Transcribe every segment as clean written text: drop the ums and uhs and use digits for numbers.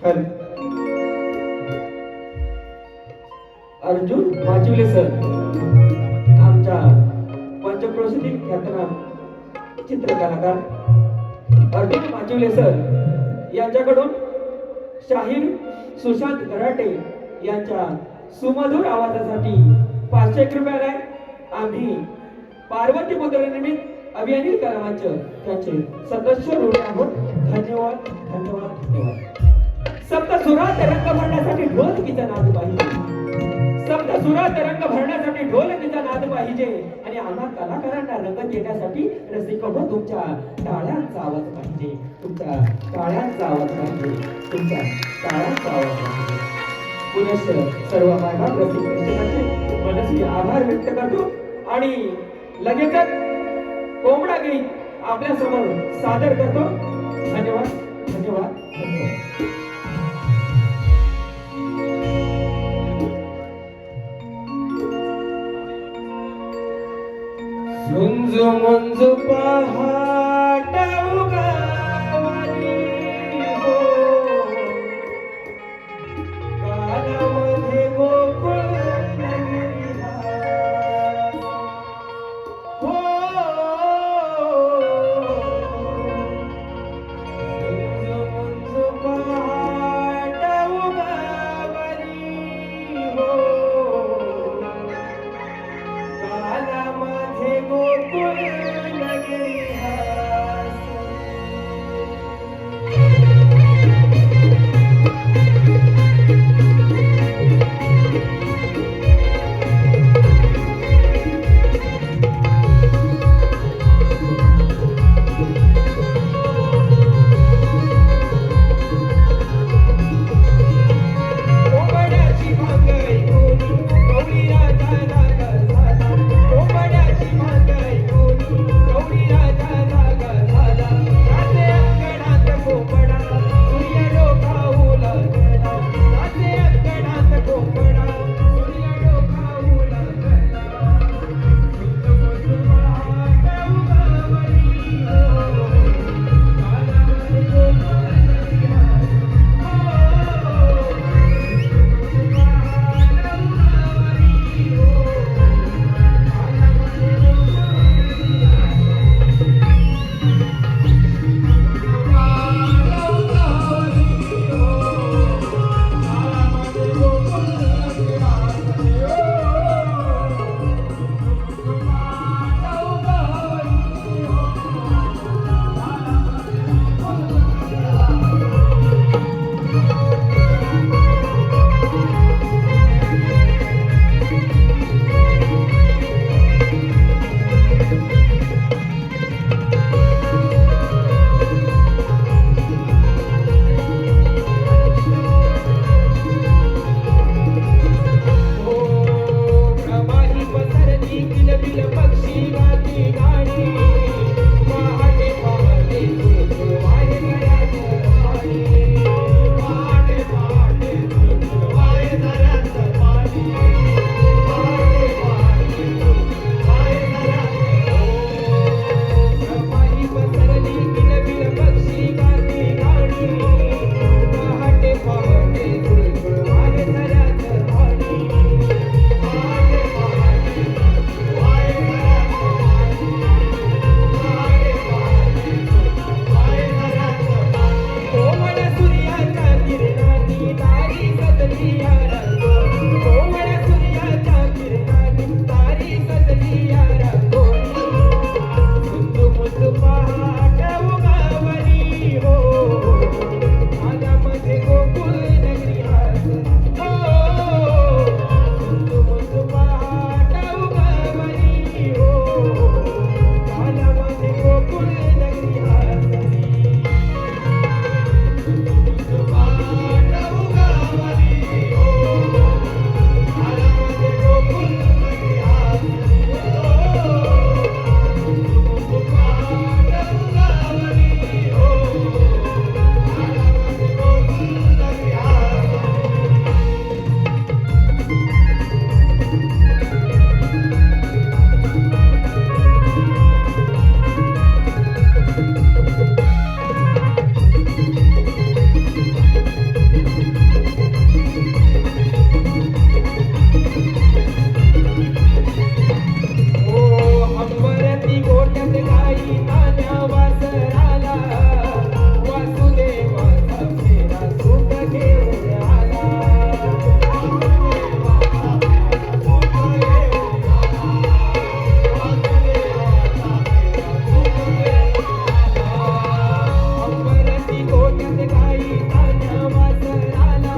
Hello. Arjun वाचिवले sir आमच्या पंचक्रोशीतील ख्यातनाम चित्रकलाकार Arjun वाचिवले sir यांच्याकडून शाहीर सुशांत कराटे यांच्या सुमधुर आवाजासाठी 500 रुपयाला आम्ही पार्वती पुत्रनिमित्त अभियानी कलामंच त्यांचे सदस्य ऋणी आहोत. धन्यवाद धन्यवाद धन्यवाद. सप्त सुरात रंग भरण्यासाठी ढोलकीचा नाद पाहिजे. सप्त सुरात रंग भरण्यासाठी ढोलकीचा नाद पाहिजे आणि आम्हा कलाकारांना रंग देण्यासाठी रसिक हो तुमच्या टाळ्यांचा आवाज पाहिजे. तुमच्या टाळ्यांचा आवाज पाहिजे. तुमच्या टाळ्यांचा आवाज पाहिजे. पुनश्च सर्व मायबाप रसिक प्रेक्षकांचे मनस्वी आभार व्यक्त करतो आणि लगेचच कोंबडा गीत आपल्या समोर सादर करतो. धन्यवाद धन्यवाद धन्यवाद. झुंज मुंज पहाट उगवली हो, कानामध्ये गोकुळ नगरीला हो. झुंज मुंज पहाट उगवली हो, कानामध्ये गोकुळ नगरी घेऊन आला अंबरती गोट्यात गाई तान्या वासराला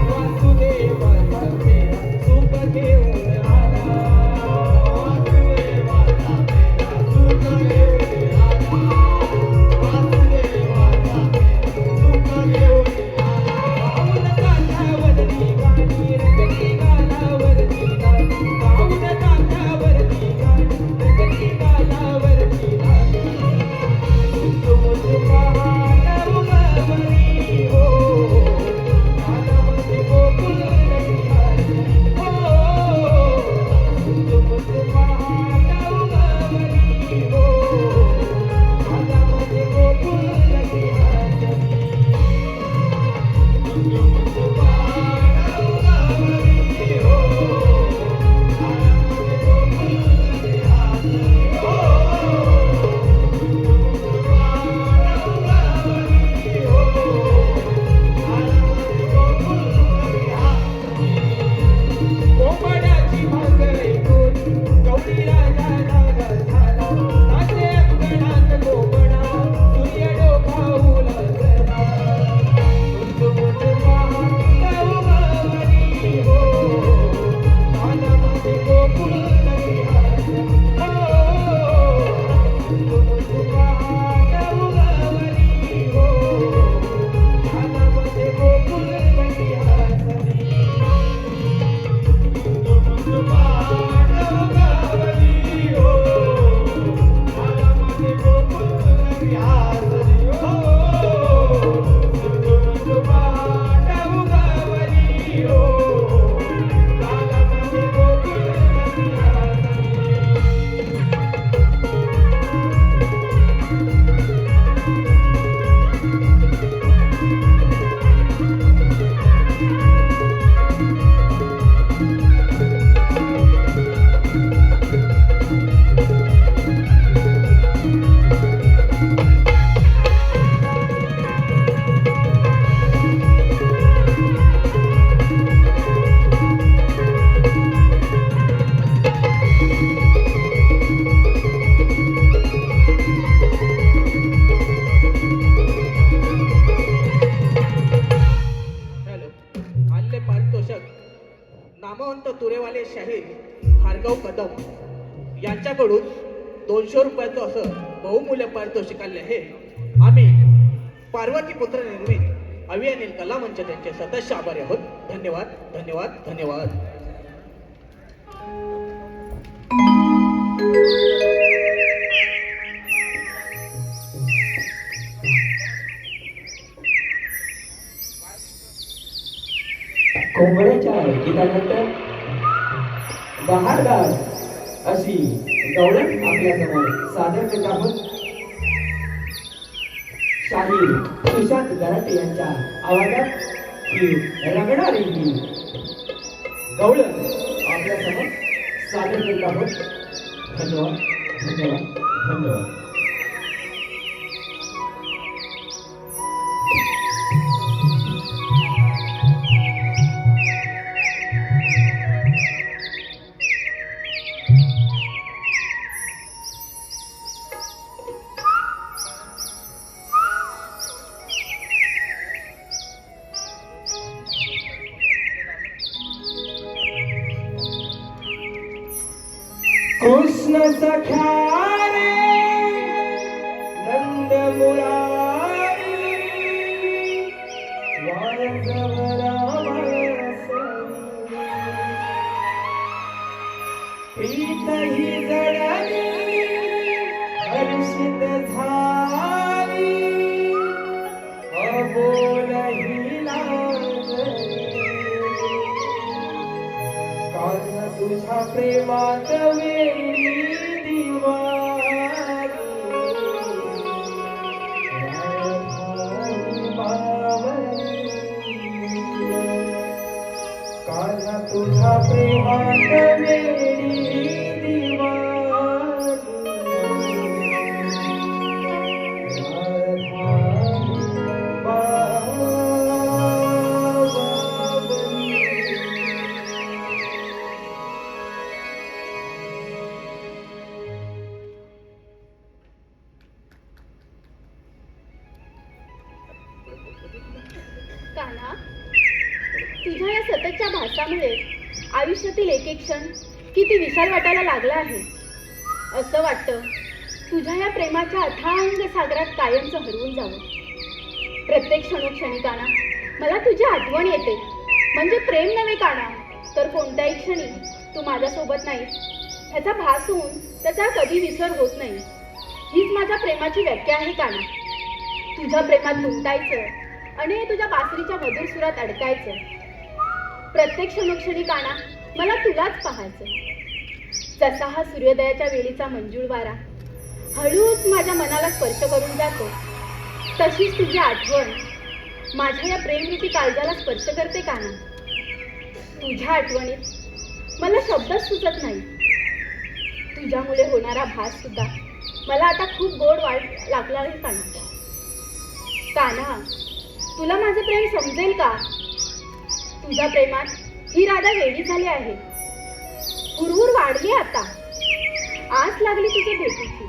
वासुदेवाचा फेरा सुख घेऊन आला पाऊल काठावरती गाणी रंगती गालावरती गाणी पाऊल काठावरती गाणी रंगती गालावरती गाणी झुंज पहाट उगवली हो नादामध्ये गोकुळ नगरी हो झुंज पहाट उगवली हो नादामध्ये गोकुळ नगरी कोंबड्याची भांगर ऐकून गौरी राजा जागा झाला नाचे अंगणात कोंबडा सूर्य डोकावू लागला झुंझुमुझ पहाट उगवली हो नादामध्ये गोकुळ नगरी हो झुंझुमुझ पहाट उगवली हो नादामध्ये गोकुळ नगरी हॅलो आणले पारितोषक नामवंत तुरेवाले शाहीर भार्गव कदम यांच्याकडून 200 रुपयाचं असं बहुमूल्य पारितोषिक आले आहे. आम्ही पार्वतीपुत्र निर्मित अवी अनिल कला मंच त्यांचे सदस्य आभारी आहोत. धन्यवाद धन्यवाद धन्यवाद. कोंबड्याच्या गीतानंतर बहारदार अशी गवळण आपल्यासमोर सादर करत आहोत. शाहीर सुशांत गराटे यांच्या आवाजात ही रंगणारी ही गवळण आपल्यासमोर सादर करत आहोत. धन्यवाद धन्यवाद धन्यवाद. कृष्ण सख्या रे नंद मुरारी वारसवरा प्रीत ही जडली हर्षित झाली अबोलही लागली कान तुझ्या प्रेमात वेडी दिवारी कान तुझ्या प्रेमात वेडी दिवारी. तुझ्या या सततच्या भासामुळे आयुष्यातील एक एक क्षण किती विशाल वाटायला लागला आहे. असं वाटतं तुझ्या या प्रेमाच्या अथांग सागरात कायमचं हरवून जावं. प्रत्येक क्षणोक्षणी काना मला तुझी आठवण येते. म्हणजे प्रेम नव्हे काना, तर कोणत्याही क्षणी तू माझ्यासोबत नाहीस ह्याचा भास होऊन त्याचा कधी विसर होत नाही. हीच माझ्या प्रेमाची व्याख्या आहे काना. तुझ्या प्रेमात गुंतायचं आणि तुझ्या बासरीच्या मधुर सुरात अडकायचं. प्रत्येक क्षणोक्षणी काना मला तुलाच पाहायचं. जसा हा सूर्योदयाच्या वेळीचा मंजूळ वारा हळूच माझ्या मनाला स्पर्श करून जातो, तशीच तुझी आठवण माझ्या या प्रेमरूपी काळजाला स्पर्श करते काना. तुझ्या आठवणीत मला शब्दच सुचत नाही. तुझ्यामुळे होणारा भास सुद्धा मला आता खूप गोड लागला आहे काना. काना, तुला माझं प्रेम समजेल का? तुझ्या प्रेमात ही राधा वेडी झाली आहे. हुरहुर वाढली आता. आस लागली तुझ्या भेटीची.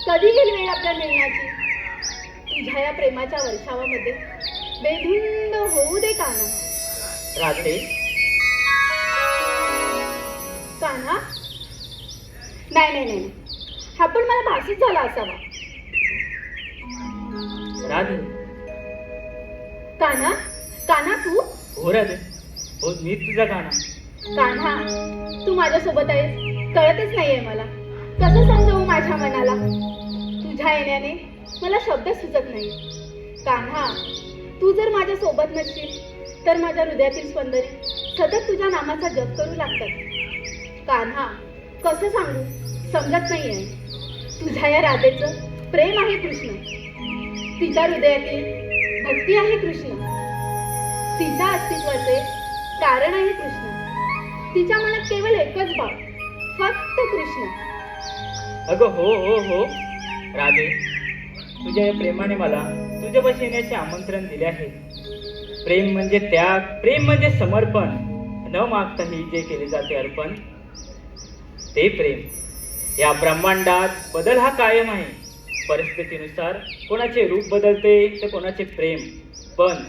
कधी येईल वेळ आपल्या मिळण्याची? तुझ्या या प्रेमाच्या वर्षावामध्ये बेधुंद होऊ दे काना. राधे, काना, नाही नाही नाही, हा पण मला भासच झाला असावा. राधे, काना, काना तू? हो राधे, हो मी तुझा काना. कान्हा, तू माझ्यासोबत आहेस कळतच नाहीये मला. कसं समजवू माझ्या मनाला? तुझ्या येण्याने मला शब्द सुचत नाही. कान्हा, तू जर माझ्या सोबत नसशील तर माझ्या हृदयातील स्पंदने सतत तुझ्या नामाचा जप करू लागतात. कान्हा, कसं सांगू समजत नाहीये. तुझ्या या राधेचं प्रेम आहे कृष्ण. तिच्या हृदयातील भक्ती आहे कृष्ण. तिच्या अस्तित्वाचे कारण आहे कृष्ण. तिच्या मनात केवळ एकच भाव, फक्त कृष्ण. अगं हो हो हो राधे, तुझ्या या प्रेमाने मला तुझ्यापाशी येण्याचे आमंत्रण दिले आहे. प्रेम म्हणजे त्याग, प्रेम म्हणजे समर्पण. न मागताही जे केले जाते अर्पण, ते प्रेम. या ब्रह्मांडात बदल हा कायम आहे. परिस्थितीनुसार कोणाचे रूप बदलते तर कोणाचे प्रेम. पण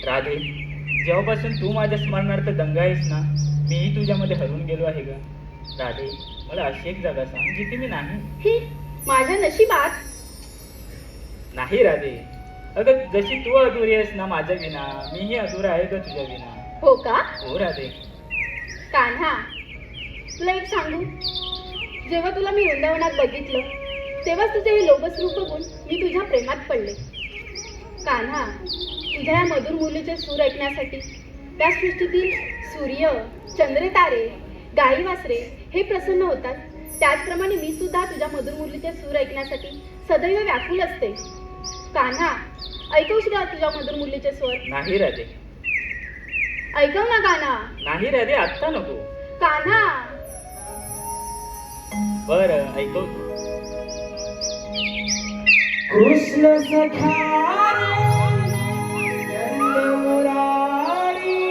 राधे, जेव्हापासून तू माझ्या स्मरणार्थ दंग आहेस ना, मीही तुझ्यामध्ये हरवून गेलो आहे ग. राधे, मला अशी एक जागा सांग जिथे मी नाही. ही माझ्या नशिबात नाही राधे, अगं जशी तू अधुरी आहेस ना माझ्या विना, मीही अधुरा आहे ग तुझ्या विना. हो का? हो राधे. कान्हा, तुला एक सांगू, जेव्हा तुला मी वृंदावनात बघितलं तेव्हाच तुझे हे लोभस रूप बघून मी तुझ्या प्रेमात पडले. कान्हा, तुझ्या या मधुर मुलीचे सूर ऐकण्यासाठी त्या सृष्टीतील सूर्य, चंद्र, तारे, गाई वासरे हे प्रसन्न होतात. त्याचप्रमाणे मी सुद्धा तुझ्या मधुर मुलीचे सूर ऐकण्यासाठी सदैव व्याकुल असते. कान्हा, ऐकवशील का तुझ्या मधुर मुलीचे स्वर? नाही राधे. ऐकव ना कान्हा. नाही राधे, आत्ता नको. कान्हा, बरं ऐकवतो. कृष्ण सखा मुरारी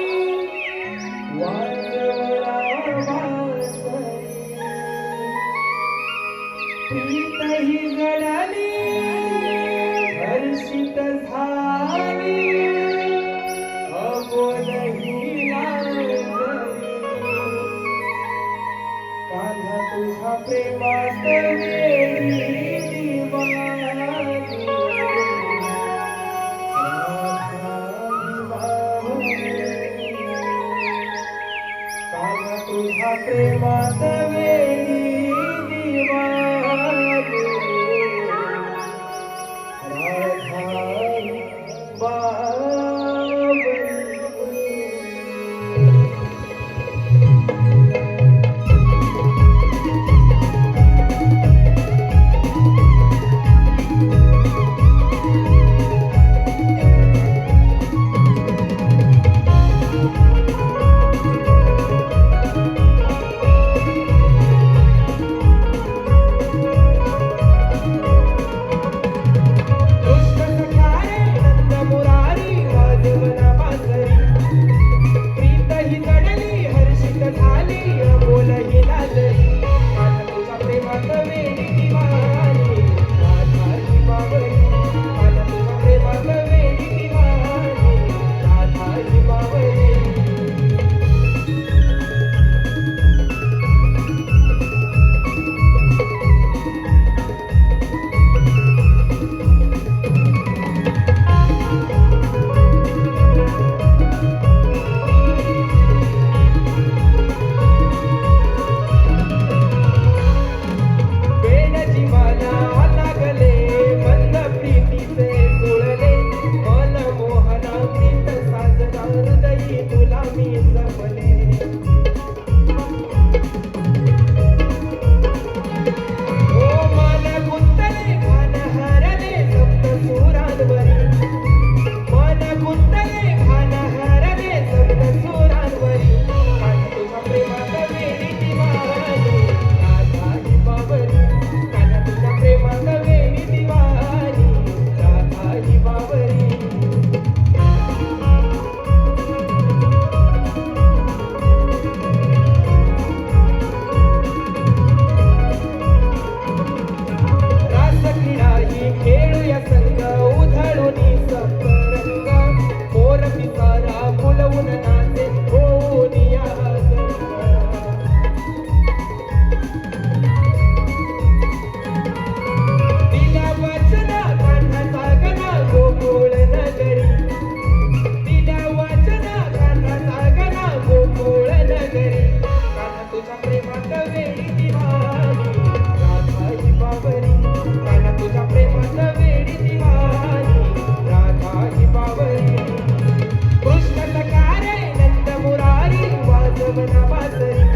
वाजवला वासरी, प्रीत ही गळाली हर्षित झाली, अबोल ही लाजली. कान्हा तुझ्या प्रेमात वेडी दिवाणी, कान्हा तुझ्या प्रेमात वेडी दिवाणी, राधा बाबली. मी जपले ओ मन गुंतले मन हरले सप्त सुरांवरी मन गुंतले मन हरले सप्त सुरांवरी कान तुझ्या प्रेमात वेडी दिवाणी राधा ही बावरी कान तुझ्या प्रेमात वेडी दिवाणी राधा ही बावरी रास क्रीडा ही खेळूया संग उधळूनी सप्तरंग मोर पिसारा फुलवून नाचे होऊन या दिल्या वाचना कान्हाचा गणा गोकुळ नगरी दिल्या वाचना कान्हाचा गणा गोकुळ नगरी कान्हा तुझ्या प्रेमात वेडी दिवाणी राधा ही बावरी कान्हा तुझ्या प्रेमात वेडी दिवाणी राधा ही बावरी कृष्ण सकारे नंद मुरारी वाजवना बासरी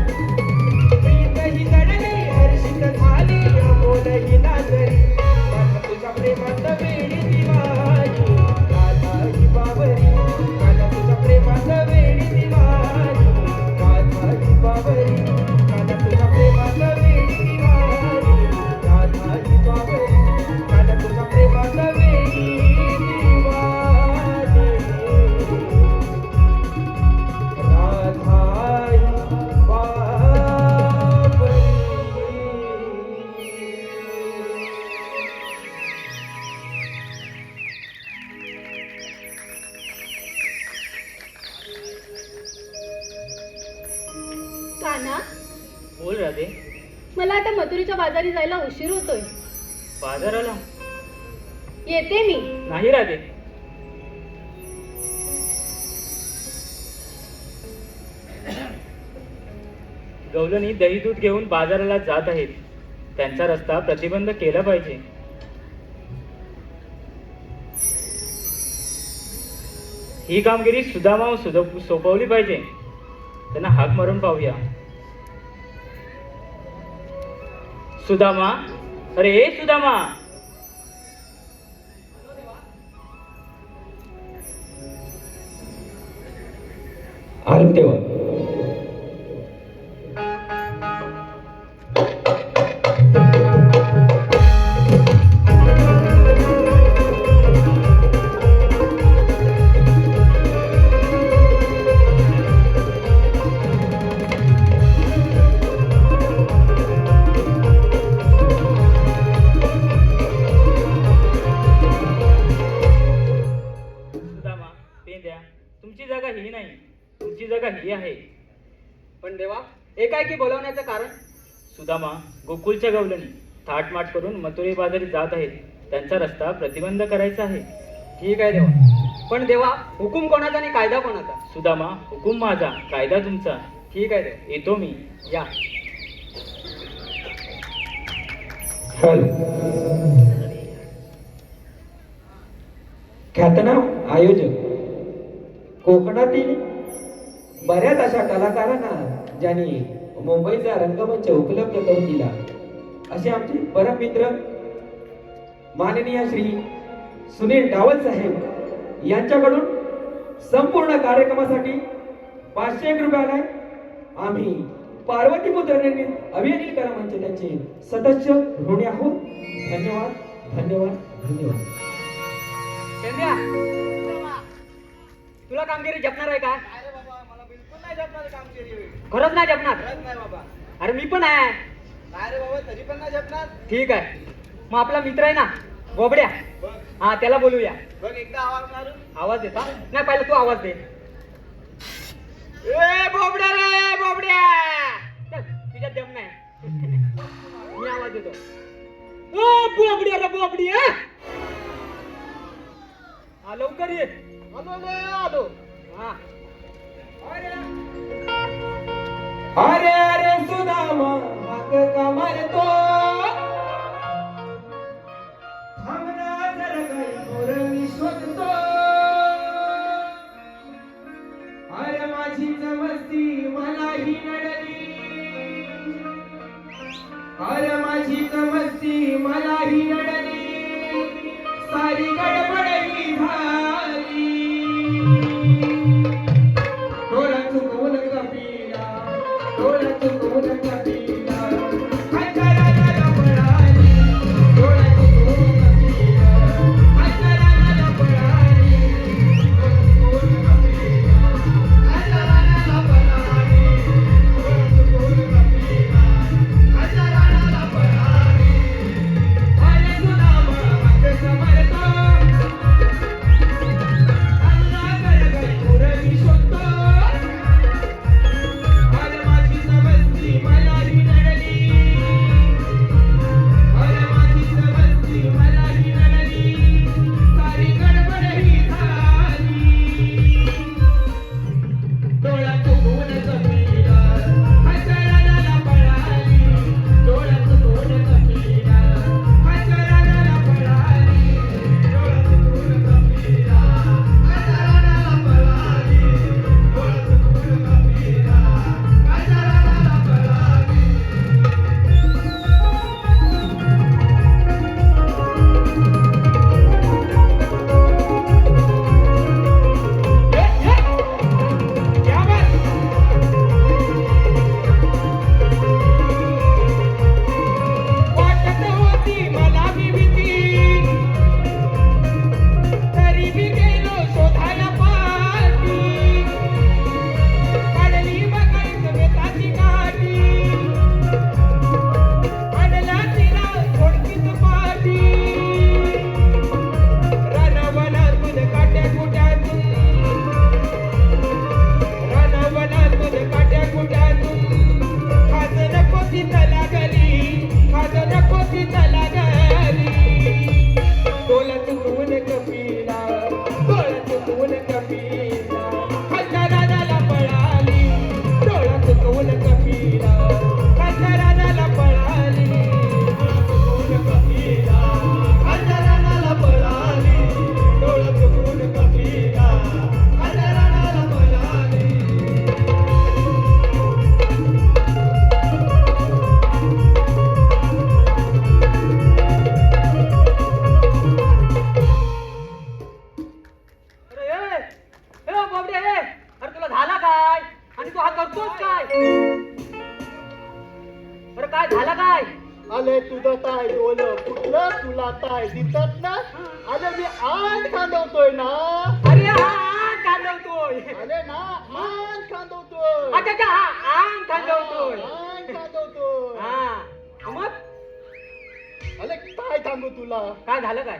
प्रीत ही जडली हर्षित झाली अमोल ही नाचरी कान्हा तुझ्या प्रेमात वेडी दिवाणी राधा ही बावरी कान्हा तुझ्या प्रेमात वेडी दिवाणी राधा ही बावरी कान्हा तुझ्या प्रेमात वेडी दिवाणी राधा ही बावरी कान्हा तुझ्या प्रेमात वेडी दिवाणी राधा ही बावरी कान्हा, बोल राधे. मला आता मथुरेच्या बाजारी जायला उशीर होतोय. बाजाराला येते मी. नाही राधे. गवलनी दही दूध घेऊन बाजाराला जात आहेत. त्यांचा रस्ता प्रतिबंध केला पाहिजे. ही कामगिरी सुदामा सोपवली पाहिजे. त्यांना हाक मारून पाहूया. सुदामा, अरे ए सुदामा. आलो तेव्हा सुदामा, पेन द्या. तुमची जागा ही नाही, तुमची जागा ही आहे. पण देवा, एकाएकी बोलवण्याचं कारण? सुदामा, गोकुळच्या गवलनी थाटमाट करून मथुरे बाजारी जात आहेत. त्यांचा रस्ता प्रतिबंध करायचा आहे. ठीक आहे देवा. पण देवा, हुकूम कोणाचा आणि कायदा कोणाचा? सुदामा, हुकूम माझा, कायदा तुमचा. ठीक आहे देवा. येतो मी. या. हल ख्यातनाम आयोजक कोकणातील बऱ्याच अशा कलाकारांना ज्यांनी मुंबईचा रंगमंच उपलब्ध करून दिला असे आमचे परम मित्र माननीय श्री सुनील डावल साहेब यांच्याकडून संपूर्ण कार्यक्रमासाठी 500 रुपयाला आम्ही पार्वतीपुत्र निर्मित अभियानिल कला मंच त्यांचे सदस्य ऋणी आहोत. धन्यवाद धन्यवाद धन्यवाद. संध्या, तुला कामगिरी जपणार आहे का? मला बिलकुल नाही झेपणार कामगिरी. खरंच नाही जपणार? खरंच नाही बाबा. अरे मी पण आहे. काय रे बाबा, तरी पण नाही झेपणार. ठीक आहे. मग आपला मित्र आहे ना बोबड्या, बघ हा त्याला बोलूया. बघ एकदा आवाज मारून. आवाज देता? नाही, पहिला तू आवाज दे. ए बोबड्या रे बोबड्या. चल, तुझ्यात दम नाही. मी आवाज देतो. ओ बोबड्या रे बोबड्या. हा लवकर ये. आलो रे आलो. हा. अरे अरे सुदामा हाक का मारतो थांबना जरा काही मोर मी शोधतो. अरे माझी समजती मलाही नडली अरे माझी समजती मलाही नडली सारी गडबडही झाली डोळा चुकवून कपिला डोळा चुकवून कपिला हजाराला पळाली डोळा चुकवून कपिला हजाराला पळाली डोळा चुकवून कपिला हजाराला पळाली डोळा चुकवून कपिला हजाराला पळाली अरे सुदामा हात समरतो अंगा गळगळ पुरवी शोधतो अरे माझी समजती मलाही नडली अरे माझी समजती मलाही नडली सारी गडबडही झाली डोळा चुकवून कपिला हजाराला पळाली डोळा चुकवून कपिला हजाराला पळाली डोळा चुकवून कपिला हजाराला पळाली डोळा चुकवून कपिला हजाराला पळाली क्या बात वाटत होती मला मी भीती तरी मी गेलो शोधायला पाठी काढली बघायचं बेताची काठी आणला तिला थोडकीच पाठी रानावनातून काट्या कुट्यातून रानावनातून काट्या कुट्यातून खाज नको तिथं लागली खाज नको तिथं लागली डोळा चुकवून कपिला डोळा चुकवून कपिला हजाराला पळाली डोळा चुकवून कपिला हजाराला पळाली डोळा चुकवून कपिला हजाराला पळाली डोळा चुकवून कपिला हजाराला पळाली अरे ए बाबडे अरे तुला झाला काय आणि तू हा करतोस काय अरे काय झाला काय अरे तुझं काय बोल कुठलं तुला काय दिसत ना अरे मी आण खांदवतोय ना अरे हा कांदवतोय अरे ना आण खांदवतोय अच्छा अच्छा हा आंग कांदवतोय आण खांदवतोय हा मग अरे काय सांगू तुला काय झालं काय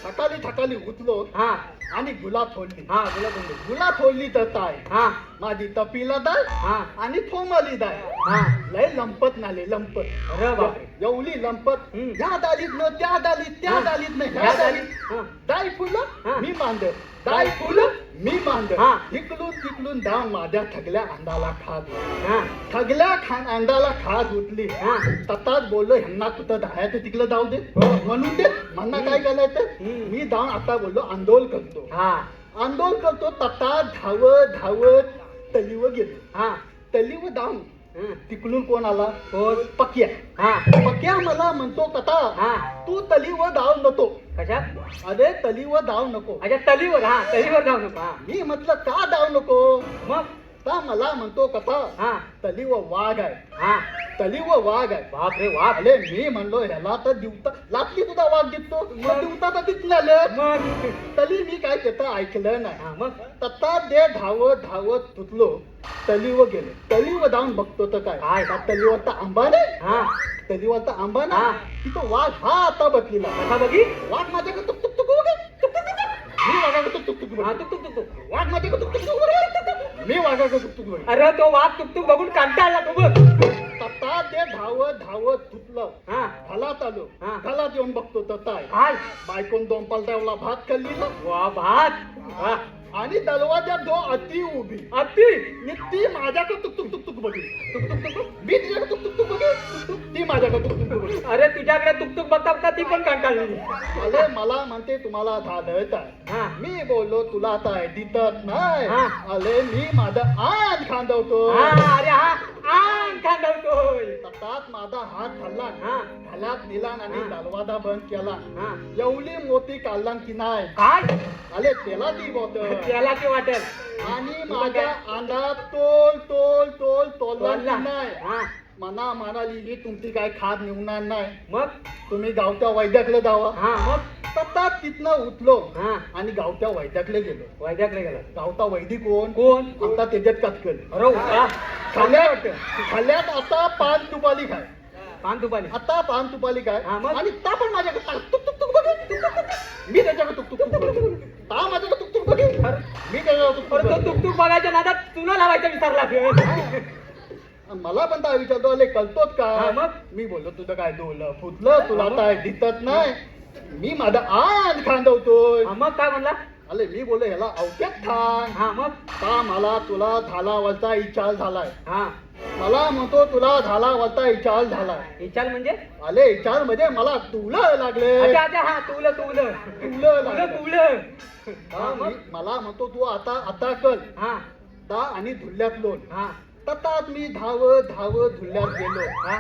सकाळी सकाळी उठलो हा आणि गुलाब फोडली हा बोला तुम्ही गुलाब फोडली तर काय हा माझी तपीला दाय हा आणि थोमाली दाय हा लय लंपत नाले लंपत अरे बापरे एवढी लंपत हम्म. या दालीत न त्या दालीत त्या हा. दालीत न ह्या ह्या दालीत. दालीत हा. दाय फुलं हा. मी मांद दाय फुलं मी मांद हा. इकडून तिकडून दा माझ्या ठगल्या अंडाला खात हा ठगल्या अंडाला खात उठली हा. तताच बोललो ह्यांना कुठं धायाचं तिकडे जाऊ दे म्हणून दे म्हणणं काय करायचं हम्म. मी जाऊन आता बोललो आंदोल करतो हा आंदोल करतो ततात धावत धावत तलीवर गेलो हा तलीवर जाऊन हं. तिकडून कोण आला कोण? पक्या हा पक्या मला म्हणतो कथा हा तू तलीवर धाव नको कशात अरे तलीवर धाव नको अच्छा तलीवर हा तलीवर जाऊ नका हा मी म्हटलं का धाव नको मग का मला म्हणतो कथा हा तलीवर वाघ आहे हा तलीवर वाघ आहे बापरे वाघ अरे मी म्हणलो ह्याला तर दिवता लाटली तुझा वाघ दिसतो मग दिवता तर दिसलं मग तली मी काय त्याचं ऐकलं नाही हा मग तता दे धावत धावत तुटलो तलीवर गेलो तलीवर जाऊन बघतो तर काय काय? का तलीवर तर आंबा नाही हा तलीवर तर आंबा हा. नाही तिथं वाघ हा आता बसलेला कसा बघी वाघ माझ्याकडे तुक तुक तुक उभे. तुक तुक तुक. मी वाघाकडे तुक तुक तुक हा उभे. तुक तुक तुक तुक वाघ माझ्याकडे तुक तुक तुक उभे. मी वाघाकडे तुक तुक उभे. अरे तो वाघ तुक तुक बघून कंटाळला तू बघ तता ते धावत धावत तुटलं हा घालात आलो हा. घालात येऊन बघतो तर काय काय बायकोन दोन पालटावला भात खाल्ली ना वा भात हा आणि दरवाज्यात दो अति उभी अति मी ती माझ्याकडे तुक तुक तुक तुक बघी तुक तुक तुक मी तिच्याकडे तुक तुक तुक बघी तुक तुक ती माझ्याकडे तुक तुक तुक बघी अरे तुझ्याकडे तुकतुक बघता बघता ती पण कंटाळली. अरे मला म्हणते तुम्हाला धाडत आहे हा मी बोललो तुला आता दिसत नाही हा. अरे मी माझं आण खांदवतो हा अरे हा आण खांदवतोय. तसाच माझा हात धरला हा घालात दिला आणि हा. दरवाजा बंद केला हा एवढी मोठी काढला की नाही काय अरे त्याला ती बोट त्याला ते वाटेल आणि माझ्या अंगात तोल तोल तोल तोलला बोलला. की नाही हा मना म्हणाली ही तुमची काय खाद निघणार नाही मग तुम्ही गावच्या वैद्याकडे जावा हा मग तसाच तिथनं उठलो हा आणि गावच्या वैद्याकडे गेलो वैद्याकडे गेला. गावचा वैदिक कोण कोण आता त्याच्यात कातकल अरे वा. खाल्ल्यात खाल्ल्यात आता पान तुपाली खाय पान तुपाली आता पान तुपाली काय हा, मग? आणि ता पण माझ्याकडे तुक तुक तुक बघ तुक तुक तुक. मी त्याच्याकडे तुक तुक तुक बघ ता माझ्याकडे तुक तुक बघ मी त्याच्याकडे तुक अरे तो तुक तुकतुक बघायच्या नादात चुना लावायचा विसरला. बघ. मला पण काय विचारतो अरे कळतोच हा, काय मग? मी बोललो तुझं काय डोलं फुटलं तुला काय दिसत नाही मी माझा आण खांदवतोय हा, मग काय म्हणला. अरे मी बोललो ह्याला अवक्यात ठाण हा मग ता मला तुला झाला वलता इचार झालाय हा मला म्हणतो तुला झाला वलता इचार झालाय विचार म्हणजे अरे इचार म्हणजे मला तुला लागले अच्छा अच्छा हा तुलं तुलं तुला तुलं लागले तुलं. हा, मला म्हणतो तू आता आता कर हा दा आणि धुल्ल्यात लोन हा ततात मी धावत धावत धुल्ल्यात गेलो हा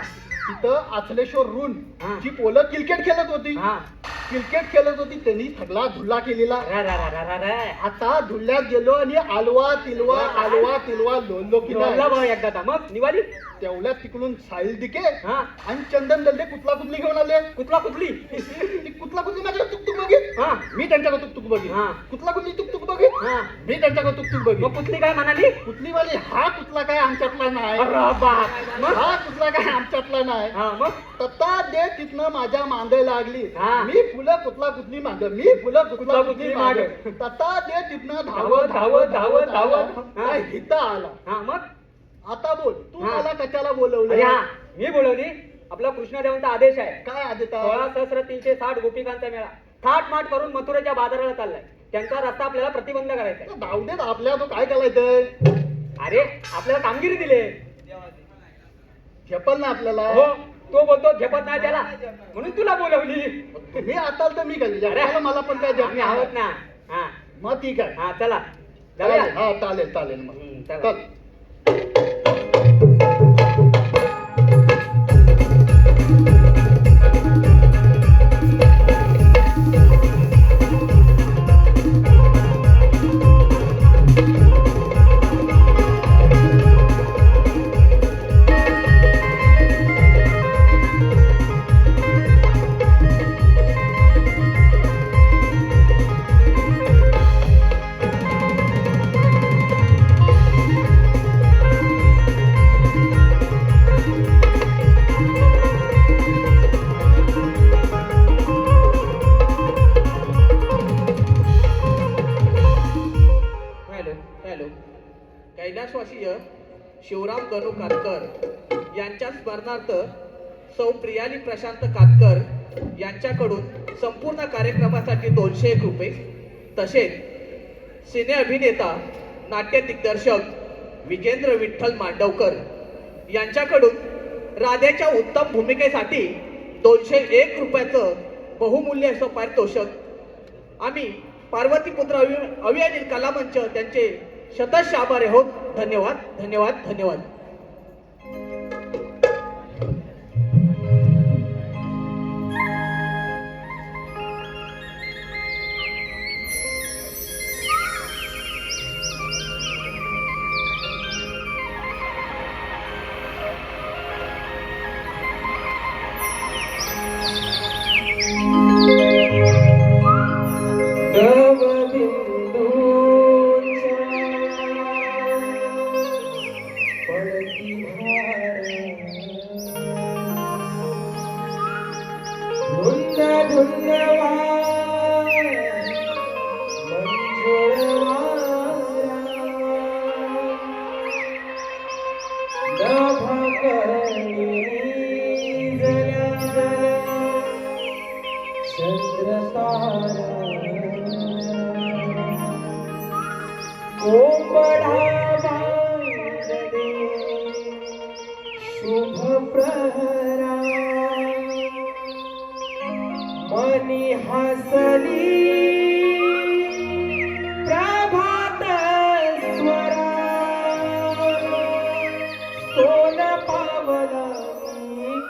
तिथं आचलेश्वर रून हा. जी पोलं क्रिकेट खेळत होती हा क्रिकेट खेळत होती त्यांनी सगळा धुल्ला केलेला रा रा रा रा रा रा. आता धुल्ल्यात गेलो आणि आलवा तिलवा लोणलो की बोलला नाही बघ एकदा आता. मग निवाली तेवढ्यात तिकडून साहिल दिके हा आणि चंदन दल्ले कुठला कुठली घेऊन आले कुठला कुठली ती कुठला कुठली माझ्याकडे तुकतुक बघित हा मी त्यांच्याकडे तुकतुक बघित हा. कुठला कुठली तुकतुक बघित हा मी त्यांच्याकडे तुकतुक बघित मग कुठली काय म्हणाली. कुठली वाली हा कुठला काय आमच्यातला नाही अरे बाप. मग हा कुठला काय आमच्यातला नाही हा मग तत्ता दे तिथनं माझ्या मांदे लागली हा. मी फुलं कुठला कुठली माग मी फुलं कुठला कुठली कुठली माग माग. तत्ता दे तिथनं धावत, धावत, धावत, धावत. हा. काय हिता आला हा मग आता बोल तू हा. मला कशाला अरे बोलवलं हा मी बोलवली. आपला कृष्णदेवांचा आदेश आहे. काय आदिता 16,360 गोपिकांचा मेळा थाट माट करून मथुरेच्या बाजाराला चाललाय. त्यांचा रस्ता आपल्याला प्रतिबंध करायचा आहे. धावदेत आपल्या तो काय करायचंय अरे आपल्याला कामगिरी दिली. झेपल ना आपल्याला हो तो बोलतो झेपत नाही त्याला म्हणून तुला बोलवली. तुम्ही आता तर मी कधी अरे. मला पण काय आम्ही आहोत ना. हा मग ठीक आहे हा चला जाऊया. चालेल हा चालेल चालेल मग चला. चल हॅलो हॅलो कैलासवासीय शिवराम गणू कातकर यांच्या स्मरणार्थ सौ प्रियाली प्रशांत कातकर यांच्याकडून संपूर्ण कार्यक्रमासाठी 201 रुपये तसेच सिने अभिनेता नाट्य दिग्दर्शक विजेंद्र विठ्ठल मांडवकर यांच्याकडून राधेच्या उत्तम भूमिकेसाठी 201 रुपयाचं बहुमूल्य असं पारितोषिक आम्ही पार्वतीपुत्र अभियानील कलामंच त्यांचे शतश आभारी आहोत. धन्यवाद धन्यवाद धन्यवाद. चंद्र तारा ओंबढावा दे शुभ प्रहरा मनी हसली प्रभात स्वरा सोन पावला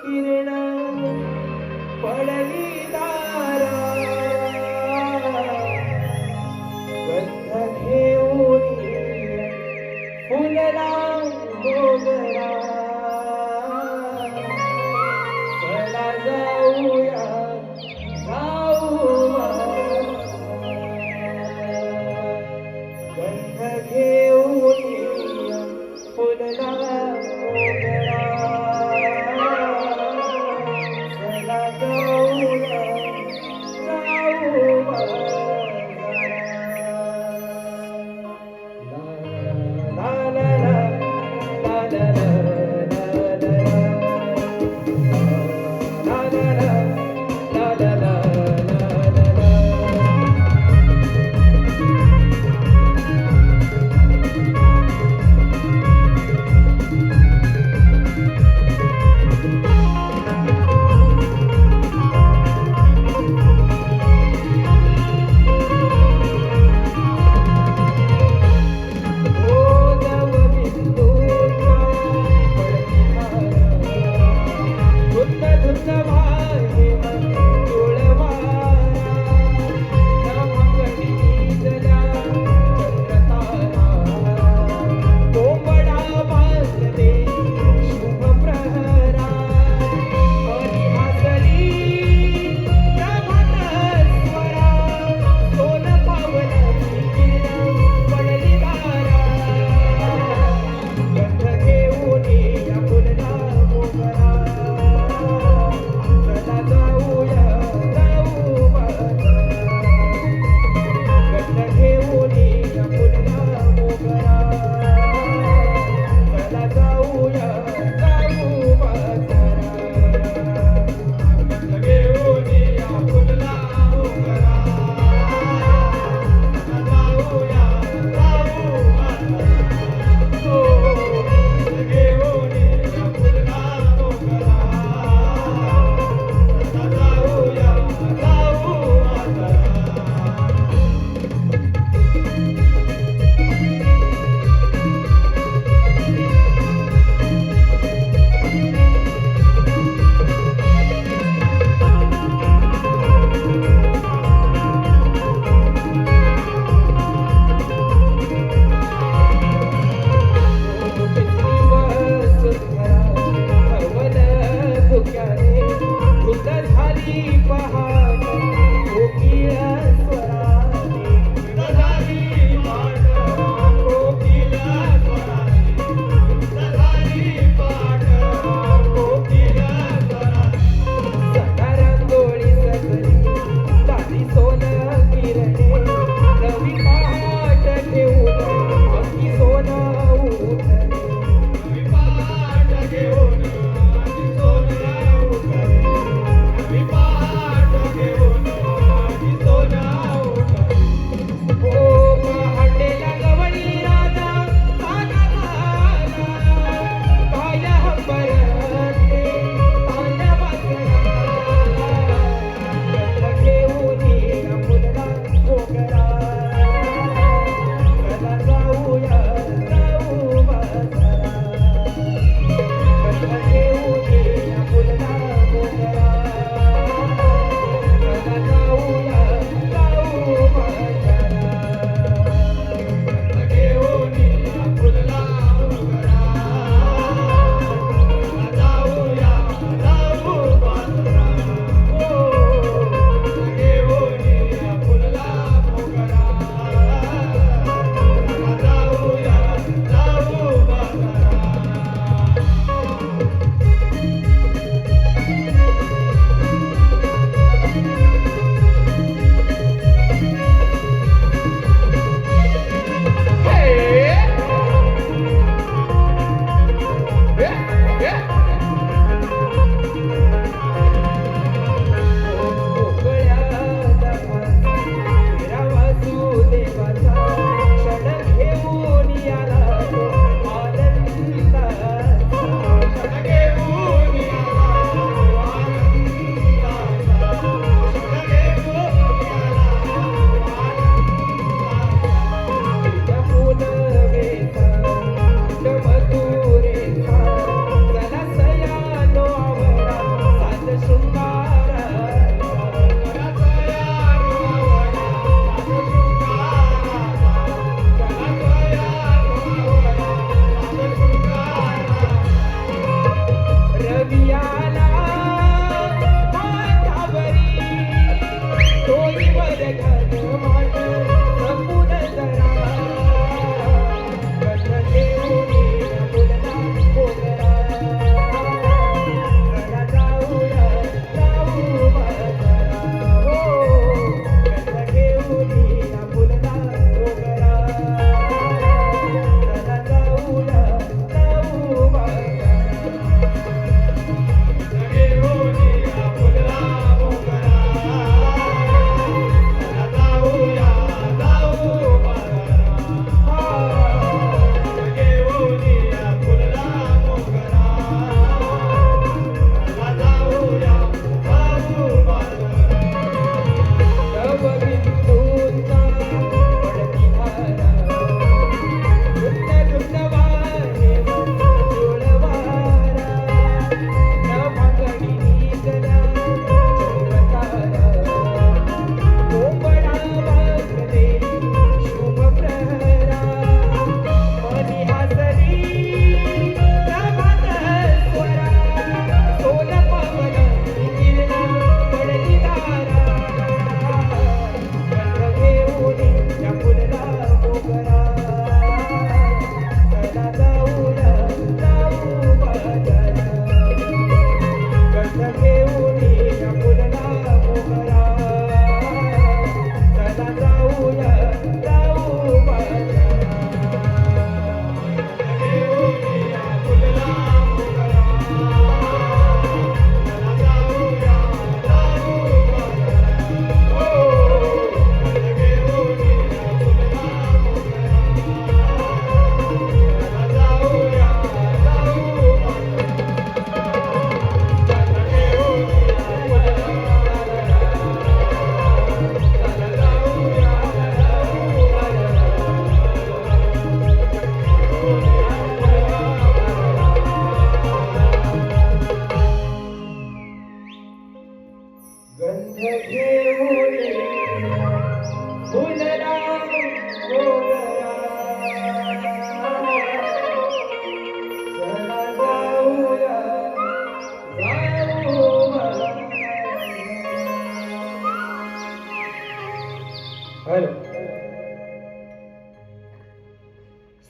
किरण पडली दारा गंध घेऊन फुलला मोगरा चला जाऊया जाऊया गंध घेऊन फुलला मोगरा चला जाऊया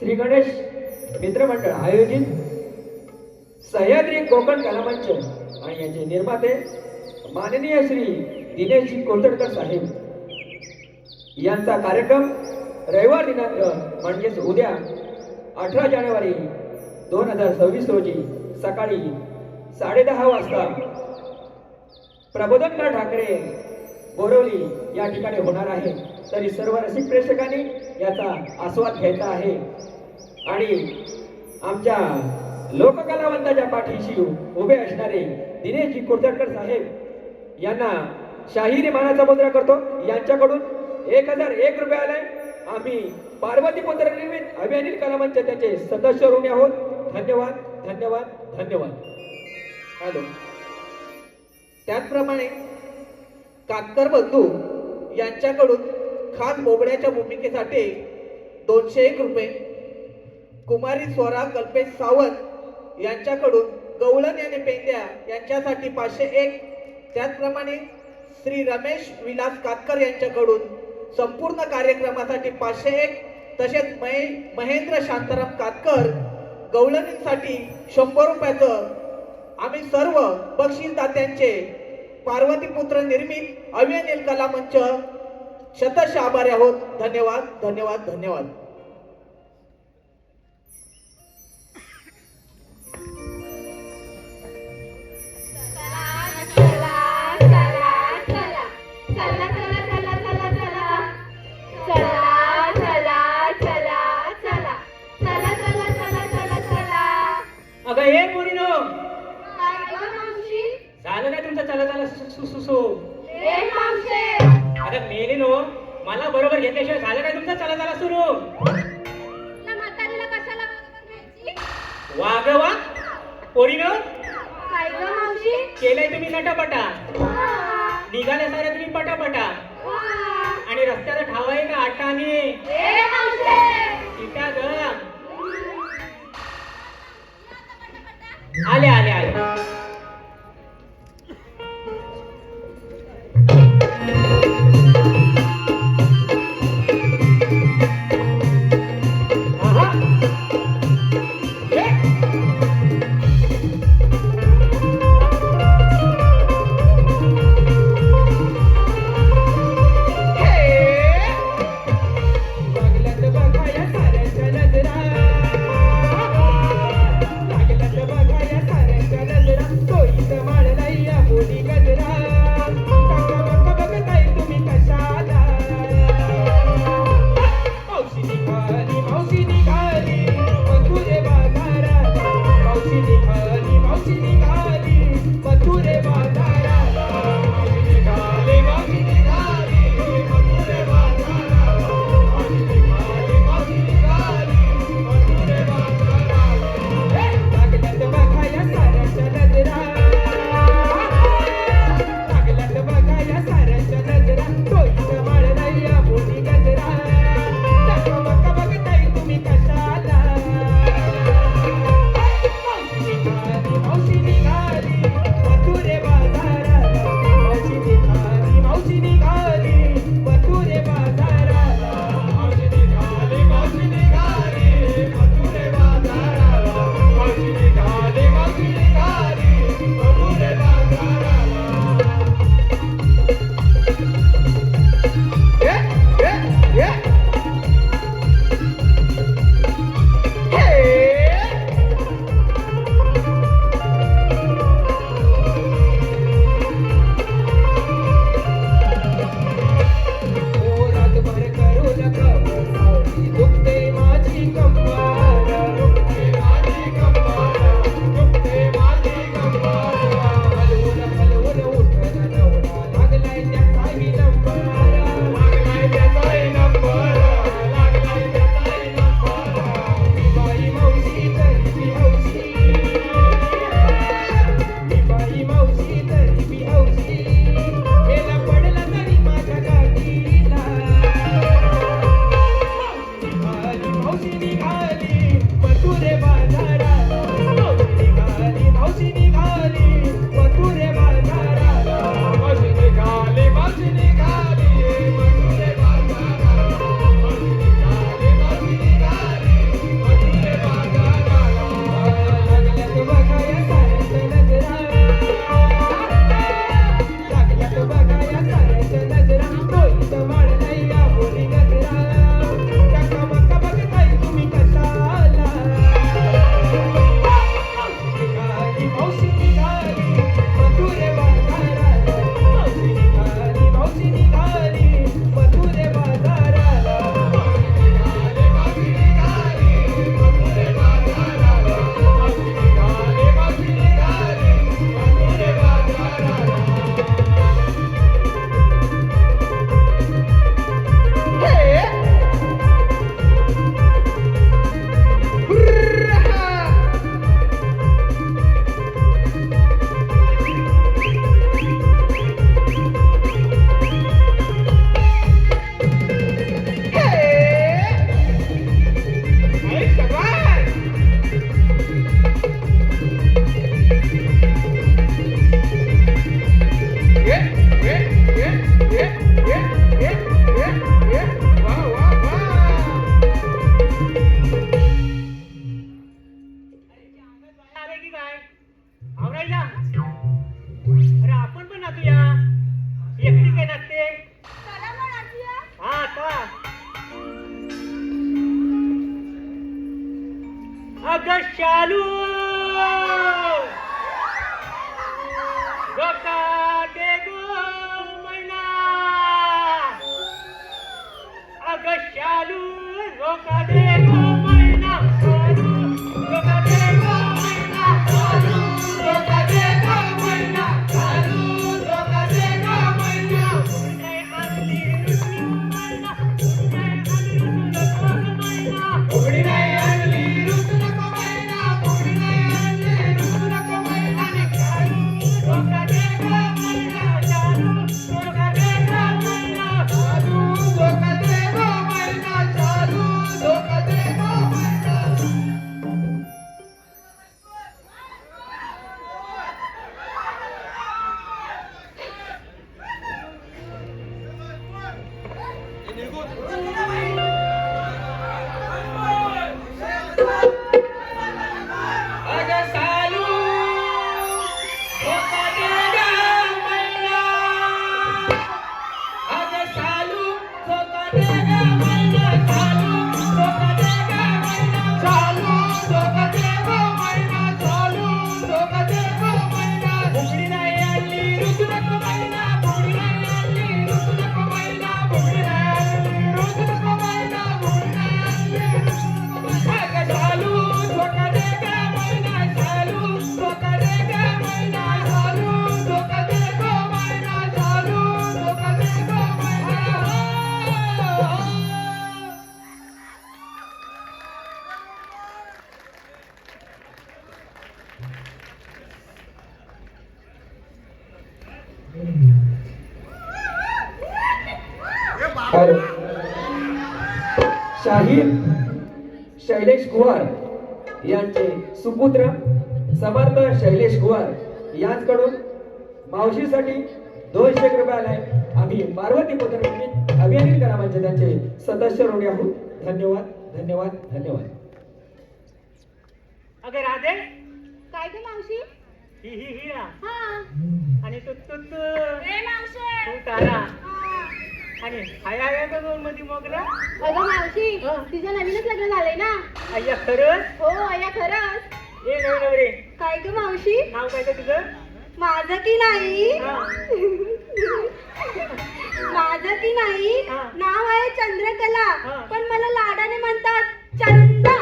श्री गणेश मित्रमंडळ आयोजित सह्याद्री कोकण कलामंच आणि याचे निर्माते माननीय श्री दिनेशजी कोथडकर साहेब यांचा कार्यक्रम रविवार दिनांक म्हणजेच उद्या 18 जानेवारी 2026 रोजी सकाळी 10:30 वाजता प्रबोधनकार ठाकरे बोरवली या ठिकाणी होणार आहे. तरी सर्व रसिक प्रेक्षकांनी याचा आस्वाद घ्यायचा आहे आणि आमच्या लोककलावंताच्या पाठीशी उभे असणारे दिनेशजी कोथडकर साहेब यांना शाहिरी मानाचा मुद्रा करतो. यांच्याकडून 1001 रुपये आले. आम्ही पार्वती पुत्र निर्मित अभियानिक कलामंच त्याचे सदस्य ऋणी आहोत. धन्यवाद धन्यवाद धन्यवाद. हॅलो. त्याचप्रमाणे कातकर बंधू यांच्याकडून खास बोबड्याच्या भूमिकेसाठी 201 रुपये, कुमारी स्वरा कल्पेश सावंत यांच्याकडून गवळण आणि पेंद्या यांच्यासाठी 501, त्याचप्रमाणे श्री रमेश विलास कातकर यांच्याकडून संपूर्ण कार्यक्रमासाठी 501, तसेच महेंद्र शांताराम कातकर गवळणींसाठी 100 रुपयाचं आम्ही सर्व बक्षीसदात्यांचे पार्वतीपुत्र निर्मित अभियान कला मंच शतश आभारी आहोत. धन्यवाद धन्यवाद धन्यवाद. अगं हे पोरीनो, झालं काय तुमचं चला चला सुसू? अगं मेली नो, मला बरोबर घेतल्याशिवाय झालं काय तुमचं चला चला सुरू? वाग वा पोरीनो, केलंय तुम्ही नटापटा, निघाले सारे तुम्ही पटापटा आणि रस्त्याला ठावाय का आटाने इटा ग आले आले आले. अगं शालू डोका दे गो मैना अगं शालू डोका दे गो मैना शालू डोका दे गो मैना शालू डोका दे गो मैना शालू डोका दे गो मैना उडे आली रुसू मैना उडे आली रुसू नको मैना उडे आली रुसू नको मैना शालू डोका दे गो मैना शालू डोका दे गो मैना शालू डोका दे गो मैना शालू डोका दे गो मैना अगं सालू डोका दे गो मैना अगं सालू डोका दे गो मैना सालू डोका दे गो मैना सालू डोका दे गो मैना सालू डोका दे गो मैना बुगडी नाही आली रुसू नको मैना बुगडी नाही आली रुसू नको मैना बुगडी नाही आली रुसू नको मैना बुगडी नाही आली रुसू नको मैना अगं सालू डोका दे गो मैना सालू डोका दे गो मैना सालू डोका दे गो मैना सालू डोका दे गो मैना हॅलो. शाहीर शैलेश कुवार यांचे सुपुत्र समर्थ शैलेश कुवार यांच्याकडून मावशीसाठी 200 रुपये आलाय. आम्ही पार्वती पुत्र अभियानिक ग्रामांचे त्यांचे सदस्य ऋणी आहोत. धन्यवाद धन्यवाद धन्यवाद. अगं राधे काय ग मावशी? ही ना हा. आणि तू ए मावशी. तू तारा हा. आणि हाय दोन मध्ये मोगरा अगं मावशी, तिचं नवीनच लग्न झालंय ना? अय्या खरंच हो अय्या खरंच. ए नवीन नवरे काय ग मावशी? नाव काय गं तुझं? माझं की नाही? हा. माझं की नाही? हा. नाव आहे चंद्रकला, हा. पण मला लाडाने म्हणतात चंदा.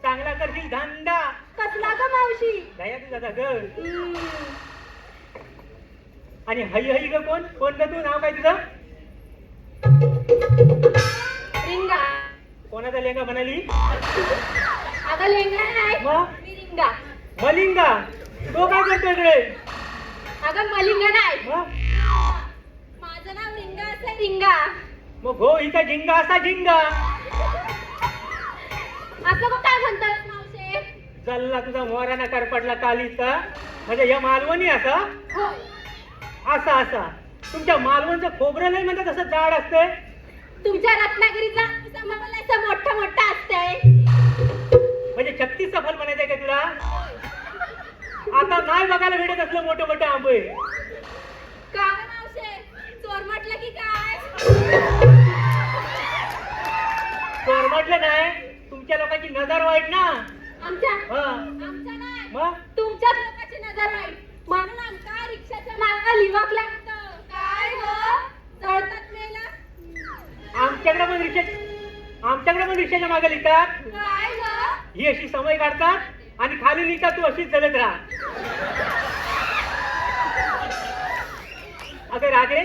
चांगला करशील धंदा कसला ग मावशी? दया तुझा ग. हम्म. आणि हई ग कोण ग तू? नाव काय तुझं? रिंगा. कोणाचा लेंगा म्हणाली? अगं लेंगा नाही, मग मी रिंगा. मलिंगा. तो काय करतोय इकडे? अगं मलिंगा नाही, मग माझं नाव रिंगा असं रिंगा. मग हो हिचा झिंगा असा झिंगा. असं मग काय म्हणतात मावशे? चालला तुझा मोराना करपटला कालीचा. म्हणजे या मालवणी असा हो. असा असा तुमच्या मालवणचं खोबरं नाही म्हणतात असं जाड असते. तुमच्या रत्नागिरीचा समोर मोठा मोठा असतंय. म्हणजे 36चं फल म्हणायचंय का तुला? आता नाही बघायला भेटत असलं मोठं मोठं आंबे. का मावशे? चोर म्हटलं की काय? चोर म्हटलं नाही, तुमच्या लोकांची नजर वाईट ना. आमच्या हा. आमच्या नाही, मग तुमच्या लोकांची नजर वाईट म्हणून आमका रिक्षाच्या मागा लिवाकला काय हो? जळतात मेला. आमच्याकडे पण रिक्षाच्या मागे लिहितात. काय हो? ही अशी समय काढतात आणि खाली लिहितात तू अशीच चलत राहा. अगं राधे,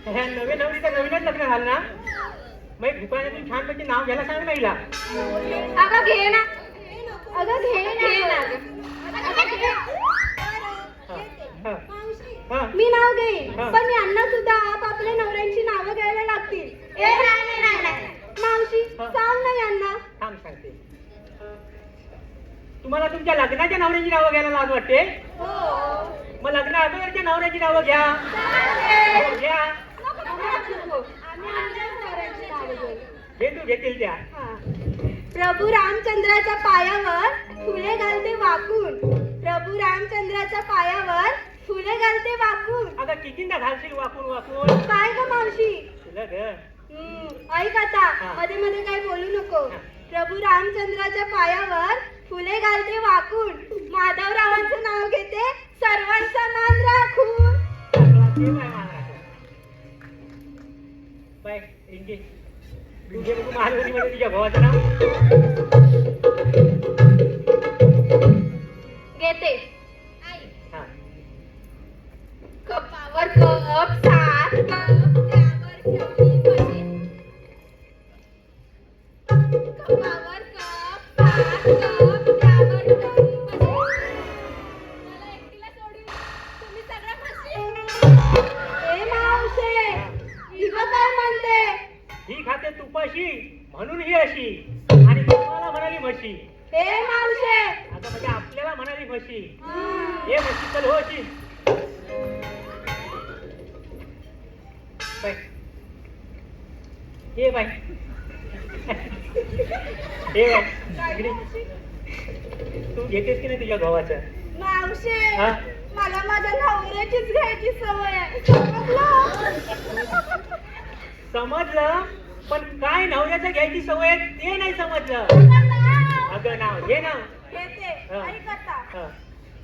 ह्या नवीन नवरीचं नवीनच लग्न झालं ना, मग दुकानातून छानपैकी नाव घ्यायला सांग ना हिला. अगं घे ना. अगं घे ना. अगं घे. हा. हा. मी नाव घेईन, हा. पण यांना सुद्धा आपापल्या नवऱ्यांची नावं घ्यायला लागतील. नाही. मावशी हा. सांग ना यांना. थांब सांगते. तुम्हाला तुमच्या लग्नाच्या नवऱ्याची नावं घ्यायला लाज वाटते? हो. मग लग्न अगोदरच्या नवऱ्याची नावं घ्या. हो, घ्या. नको. आम्ही आमच्याच नवऱ्यांची नावं घेऊ. जे तू घेतील त्या. हा. प्रभू रामचंद्राच्या पायावर फुले घालते वाकून. प्रभू रामचंद्राच्या पायावर फुले घालते वाकून. अगं कितींदा घालशील वाकून वाकून? काय ग मावशी? तुला ग ऐक आता, हा. मध्ये मध्ये काय बोलू नको. हा. प्रभू रामचंद्राच्या पायावर फुले घालते वाकून, माधवरावांचं नाव घेते सर्वांचा मान राखून. बाय रिंकी तुझे बघू महालवणीमध्ये तुझ्या भावाचं नाव घेते. हा कपावर कप सात कप त्यावर ठेवली म्हशी. कपावर कप सात कप त्यावर ठेवली म्हशी. मला एकटीला सोडून तुम्ही सगळ्या म्हशी. ए मावशे, हिला काय म्हणते? ही खाते तुपाशी म्हणून ही अशी आणि तुम्हाला म्हणाली म्हशी. ए मावशे. आता म्हणजे आपल्याला म्हणाली म्हशी. हे म्हशी चल हो अशी बाय ये बाय हे बाय इकडे. तू घेतेस की नाही तुझ्या भावाचं? मावशे, हा? मला माझ्या नवऱ्याचीच घ्यायची सवय आहे. समजलं? समजलं पण काय नवऱ्याचं घ्यायची सवय आहे ते नाही समजलं. अगं नाव हे नाव घेते. हा. ऐक आता. हा.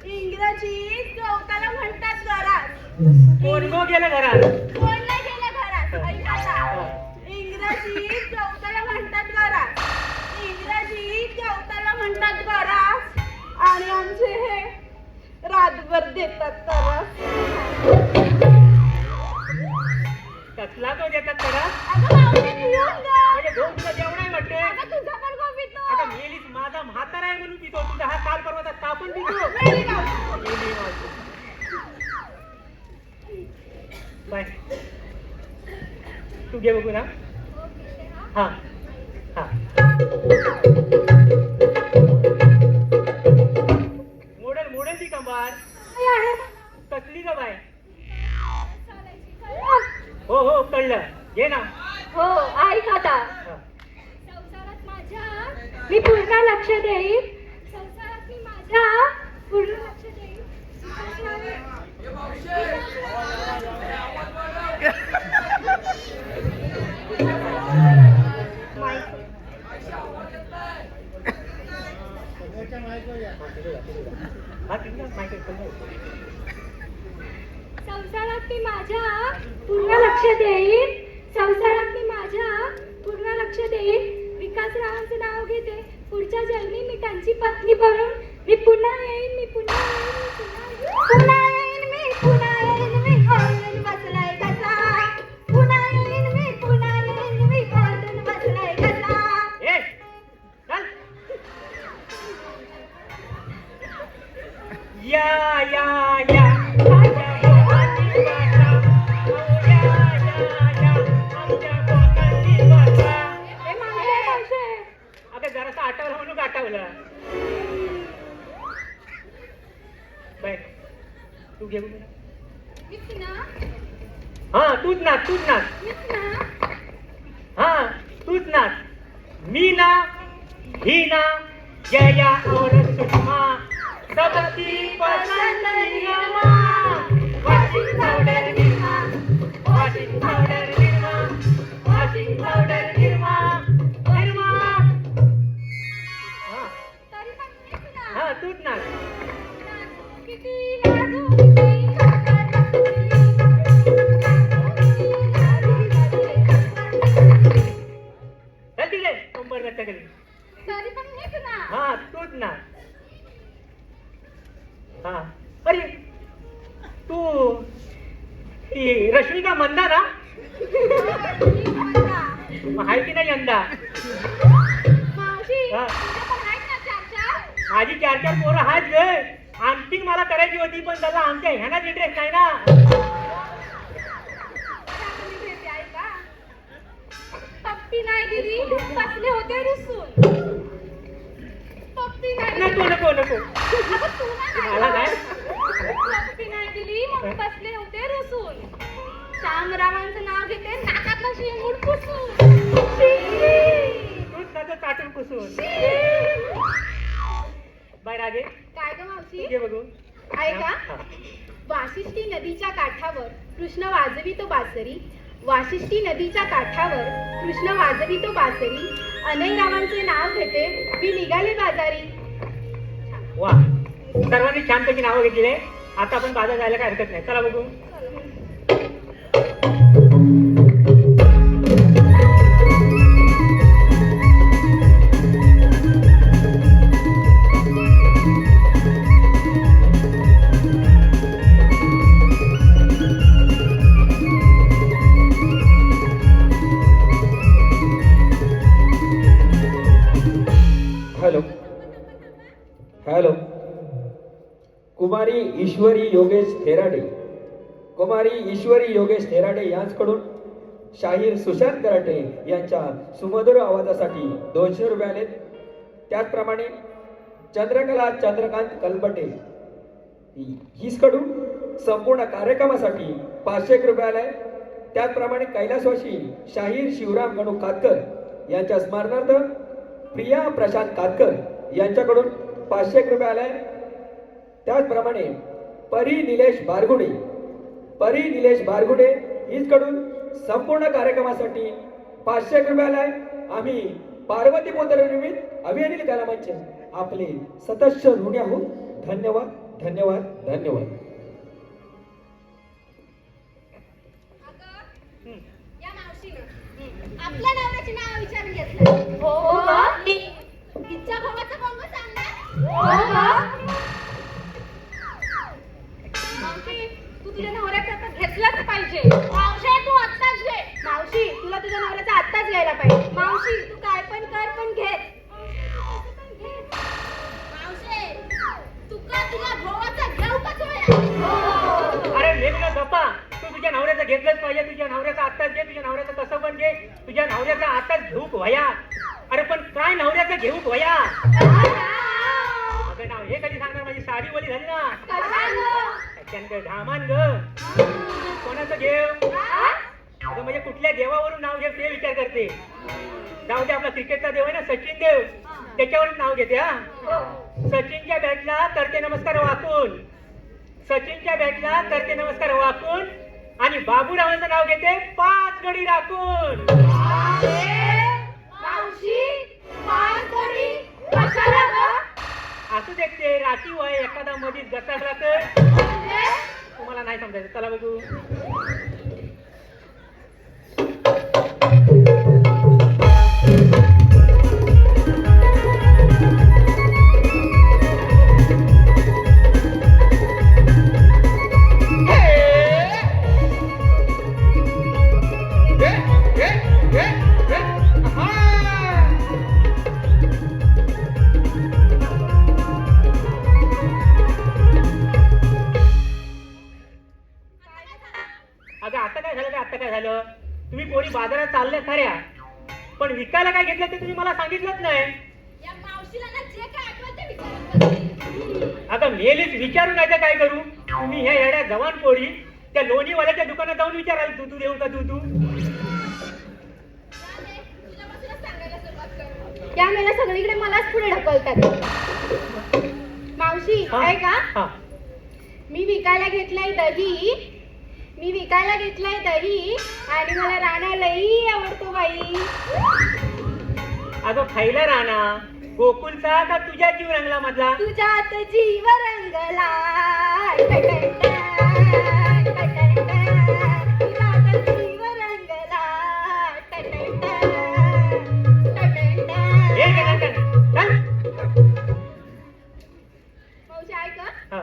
इंग्रजीत गवताला म्हणतात गरास. कोण गो गेलं घरात? कोण नाही गेलं घरात. ऐक आता. हा. इंग्रजीत गवताला म्हणतात गरास. इंग्रजीत गवताला म्हणतात गरास. आणि आमचे हे रातभर देतात त्रास. कसला तो देतात करा अगं मावशी, पिऊन ग. म्हणजे भाऊ तुला जेवण आहे वाटते. अगं तुझा पण गो पितो. आता मेलीस माझा म्हातारा आहे म्हणून पितो. तुझा हा काल परवाचा तापून पितो. मेली मावशी. मेली माझी. बाय तू घे बघू ना. हा हा मोडेल मोडेल ती कंबार. कसली ग बाय? हो हो कळलं घे ना. हो, ऐक आता. हा. संसारात माझ्या मी पूर्ण लक्ष देईन. संसारात मी माझ्या पूर्ण लक्ष देईन. हा ठीक आहे माहिती आहे. संसारात मी माझ्या पूर्ण लक्ष देईन. संसारात मी माझ्या पूर्ण लक्ष देईन. विकासरावांचं नाव घेते. पुढच्या जन्मी मी त्यांची पत्नी बनून मी पुन्हा येईन. मी पुन्हा येईन. मी पुन्हा येईन. मी ओरडून बसलाय कसा. पुन्हा येईन. मी पुन्हा येईन. मी ओरडून बसलाय कसा. ए चल. या या या आमच्या कोकणची भाषा. या या या आमच्या कोकणची भाषा. ए मावशे. अगं जरासं आठवलं म्हणून आठवलं. बाय तू घे बघू. मीच ना. हा तूच नाच तूच नाच. मीच ना. हा तूच नाच. मी ना ही ना जया और सुषमा सबकी पसंद Nirma. Washing powder Nirma. Washing powder Nirma. Washing powder Nirma. Nirma. हा तरी पण मीच ना. हा तूच नाच. किती नाजूक किती चल तिकडे कंबर रस्त्या खाली. तरी पण मीच ना. हा तूच नाच. हा अरे तू ती रश्मिका मंदा ना. मग आहे की नाही यंदा? मावशी, हा. तुझ्या पण आहेत ना चार चार? माझी 4-4 पोरं आहेत गे. आणखी मला करायची होती पण त्याला आमच्या ह्यानाच इंटरेस्ट नाही ना. चांगली भेट आहे का? पप्पी नाही दिली, बसले होते रुसून. पप्पी नाही नको नको नको अगं तू मला नाही. नाही. पप्पी नाही दिली म्हणून बसले होते रुसून. श्यामरावांचं नाव घेते, नाकातला शेंबूड पुसून. तूच त्याचं चाटून पुसून. बाय राजे काय ग मावशी? घे बघू. ऐका. हा. वाशिष्ठी नदीच्या काठावर कृष्ण वाजवितो बासरी. वाशिष्ठी नदीच्या काठावर कृष्ण वाजवितो बासरी, अनेक रावांचे नाव घेते मी निघाले बाजारी. वा, सर्वांनी छानपैकी नावं घेतली आहे. आता आपण बाजार जायला काय हरकत नाही. चला बघू. Hello hello. कुमारी ईश्वरी योगेश थेराडे, कुमारी ईश्वरी योगेश थेराडे यांच्याकडून शाहीर सुशांत कराटे यांच्या सुमधुर आवाजासाठी 200 रुपये आले. त्याचप्रमाणे चंद्रकला चंद्रकांत कलबटे हिसकडून संपूर्ण कार्यक्रमासाठी 500 रुपये आले. त्याचप्रमाणे कैलासवासी शाहीर शिवराम गणू कातकर यांच्या स्मरणार्थ प्रिया प्रशांत कातकर यांच्याकडून 500 रुपये आले. त्याचप्रमाणे परी निलेश बारगुडे हिचकडून संपूर्ण कार्यक्रमासाठी 500 रुपये आले. आम्ही पार्वती पोतनिमित्त अभियानील कलामंच आपले सतत ऋणी आहोत. धन्यवाद धन्यवाद धन्यवाद. या मावशीनं आपल्या नवऱ्याचे नाव विचारून घेतलं. हो का? तिच्या भावाचा कोंग सांगणार. हो का? मावशी, तू तुझ्या नवऱ्याचा आता घेतलाच पाहिजे. मावशी, तू आत्ताच घे. मावशी, तुला तुझ्या नवऱ्याचा आत्ताच घ्यायला पाहिजे. मावशी, तू काय पण कर पण घे. मावशी, तुका तुला भावाचा घेऊ का होया? अरे नेमका गप्पा. तू तुझ्या नवऱ्याचं घेतलंच पाहिजे. तुझ्या नवऱ्याचा आत्ताच घे. तुझ्या नवऱ्याचं कसं पण घे. तुझ्या नवऱ्याचा आत्ताच घेऊक व्हाया. अरे पण काय नवऱ्याचं घेऊक व्हाया? अगं नाव हे कधी सांगणार? माझी साडी वली झाली ना. त्याच्यानंतर धामान ग. कोणाचं घेऊ? अगं म्हणजे कुठल्या देवावरून नाव घेऊ ते विचार करते. जाऊ दे, आपला क्रिकेटचा देव आहे ना सचिन देव, त्याच्यावरून नाव घेते. हा, सचिनच्या बॅटला करते नमस्कार वाकून. सचिनच्या बॅटला करते नमस्कार वाकून आणि बाबूरावांचं नाव घेते 5 गडी राखून. मावशी, 5 गडी कशाला ग? असू देखते राखी वय एखादा मधीच घसरला तर तुम्हाला नाही समजायचं. चला बघू. अगं आता काय झालं? तुम्ही कोणी बाजारात चालल्या खऱ्या, पण विकायला काय घेतलं ते तुम्ही मला सांगितलंच नाही. या मावशीला ना जे काय आठवत ते विचारत बसते. अगं मेलीच विचारू नाही तर काय करू? तुम्ही ह्या येड्या जवान पोरी त्या लोणीवाल्याच्या दुकानात जाऊन विचाराल दूध देऊ का दूध? त्यावेळेला सगळीकडे मलाच पुढे ढकलतात. मावशी, आहे का? हा. मी विकायला घेतलाय दही आणि मला राणा लई आवडतो बाई. अगं खायला राणा गोकुलचा का तुझ्या जीव रंगला मधला? तुझ्यात जीव रंगला. तुझ्यात जीव रंगला. हे काय चल. मावशी, आहे का? हा.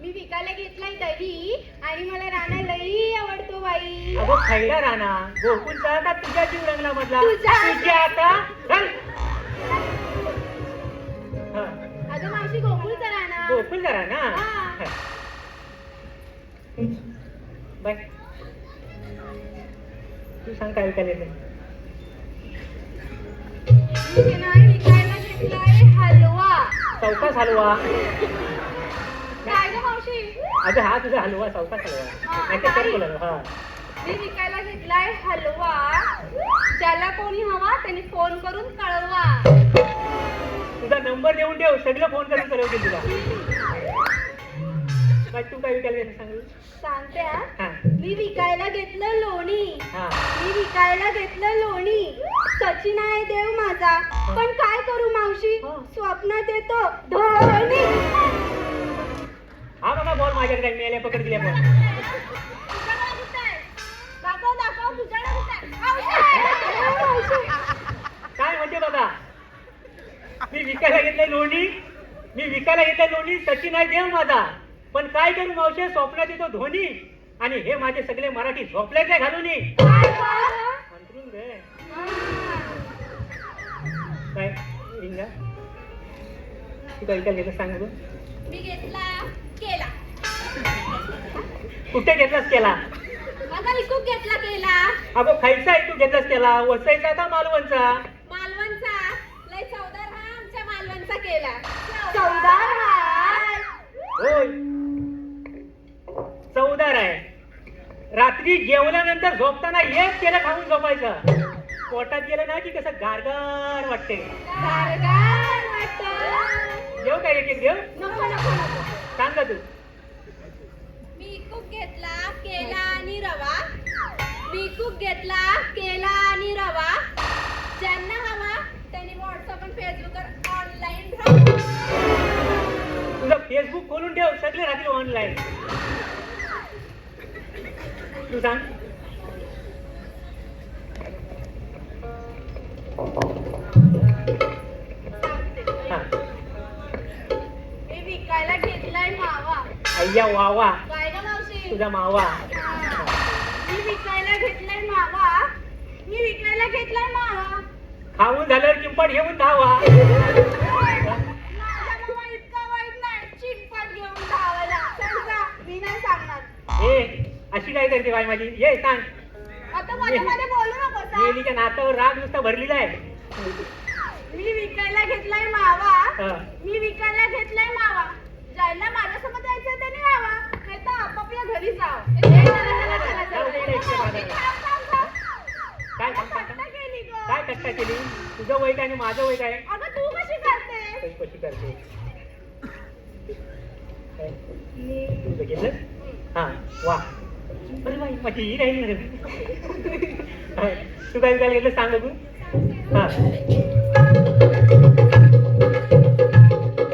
मी विकायला घेतलाय दही आणि मला राणा लई आवडतो बाई. अगं खायला राणा गोकुलचा का तुझ्या जीव रंगला मधला? तुझ्या. तुझ्या आता चल. हा. अगं मावशी, गोकुळचा राणा. गोकुलचा राणा. हा. बाय. तू सांग काय विकायला येतं? मी विकायला घेतलाय हलवा. चौकास हलवा. काय ग मावशी? अगं हा तुझा हलवा चौकास हलवा. हा, नाही तर नाही. बोला. हा. मी विकायला घेतलाय हलवा. ज्याला कोणी हवा त्यांनी फोन करून कळवा. तुझा नंबर देऊन ठेव, सगळं फोन करून कळवतील तुला. तू काय विकायला घेतलं सांगू? सांगते हा. हा. मी विकायला घेतलं लोणी हा मी विकायला घेतलं लोणी सचिन आहे देव माझा पण काय करू मावशी स्वप्नात येतो धोनी हा बघा बॉल माझ्याकडे मेले पकड दिल्या बॉल काय म्हणते बघा मी विकायला घेतलंय लोणी सचिन आहे देव माझा पण काय करू मावशे स्वप्नात येतो धोनी आणि हे माझे सगळे मराठी झोपले काय घालून अंतरून गे काय रिंगा तू काय विकायला घेतलं सांग बघ मी घेतला केला कुठे घेतलास केला माझा विकूप घेतला केला अगो खायचा आहे तू घेतलास केला वसायचा का मालवणचा मालवणचा लय चौदार हा आमच्या मालवणचा केला चौदार हाय होय चौदार आहे रात्री जेवल्यानंतर झोपताना एक केलं खाऊन झोपायचं पोटात गेलं ना की कसं गारगार वाटते गारगार वाटतं. जेव काय एक जेव नको नको नको सांग का तू मी कूक घेतला केला आणि रवा मी कूक घेतला केला आणि रवा ज्यांना हवा त्यांनी व्हॉट्सअप आणि फेसबुकवर ऑनलाईन राहा तुझं फेसबुक खोलून ठेव सगळे राहतील ऑनलाईन तू सांग हा मी विकायला घेतलाय मावा अय्या वावा काय ग मावशी तुझा मावा मी विकायला घेतलाय मावा मी विकायला घेतलाय मावा खाऊन झाल्यावर चिंपट घेऊन धावा माझा मामा इतका वाईट नाही चिंपाट घेऊन धावायला सांगा मी नाही सांगणार ए अशी काय करते बाई माझी ये सांग आता मध्ये मध्ये बोलू नको मेलीच्या नातावर राग नुसता भरलेला आहे मी विकायला घेतलाय मावा हा. मी विकायला घेतलाय मावा ज्यांना माझ्यासोबत जायचं त्यांनी यावा नाही तर आपापल्या घरी जावं काय कट्टा केली गं. काय कष्टा केली तुझं वय काय आणि माझं वय काय अगं तू कशी करते कशी करते काय? तू बघितलं हा वा अरे बाई माझी ही राहिली रे हा, तू काय विकायला घेतलं सांग तू हा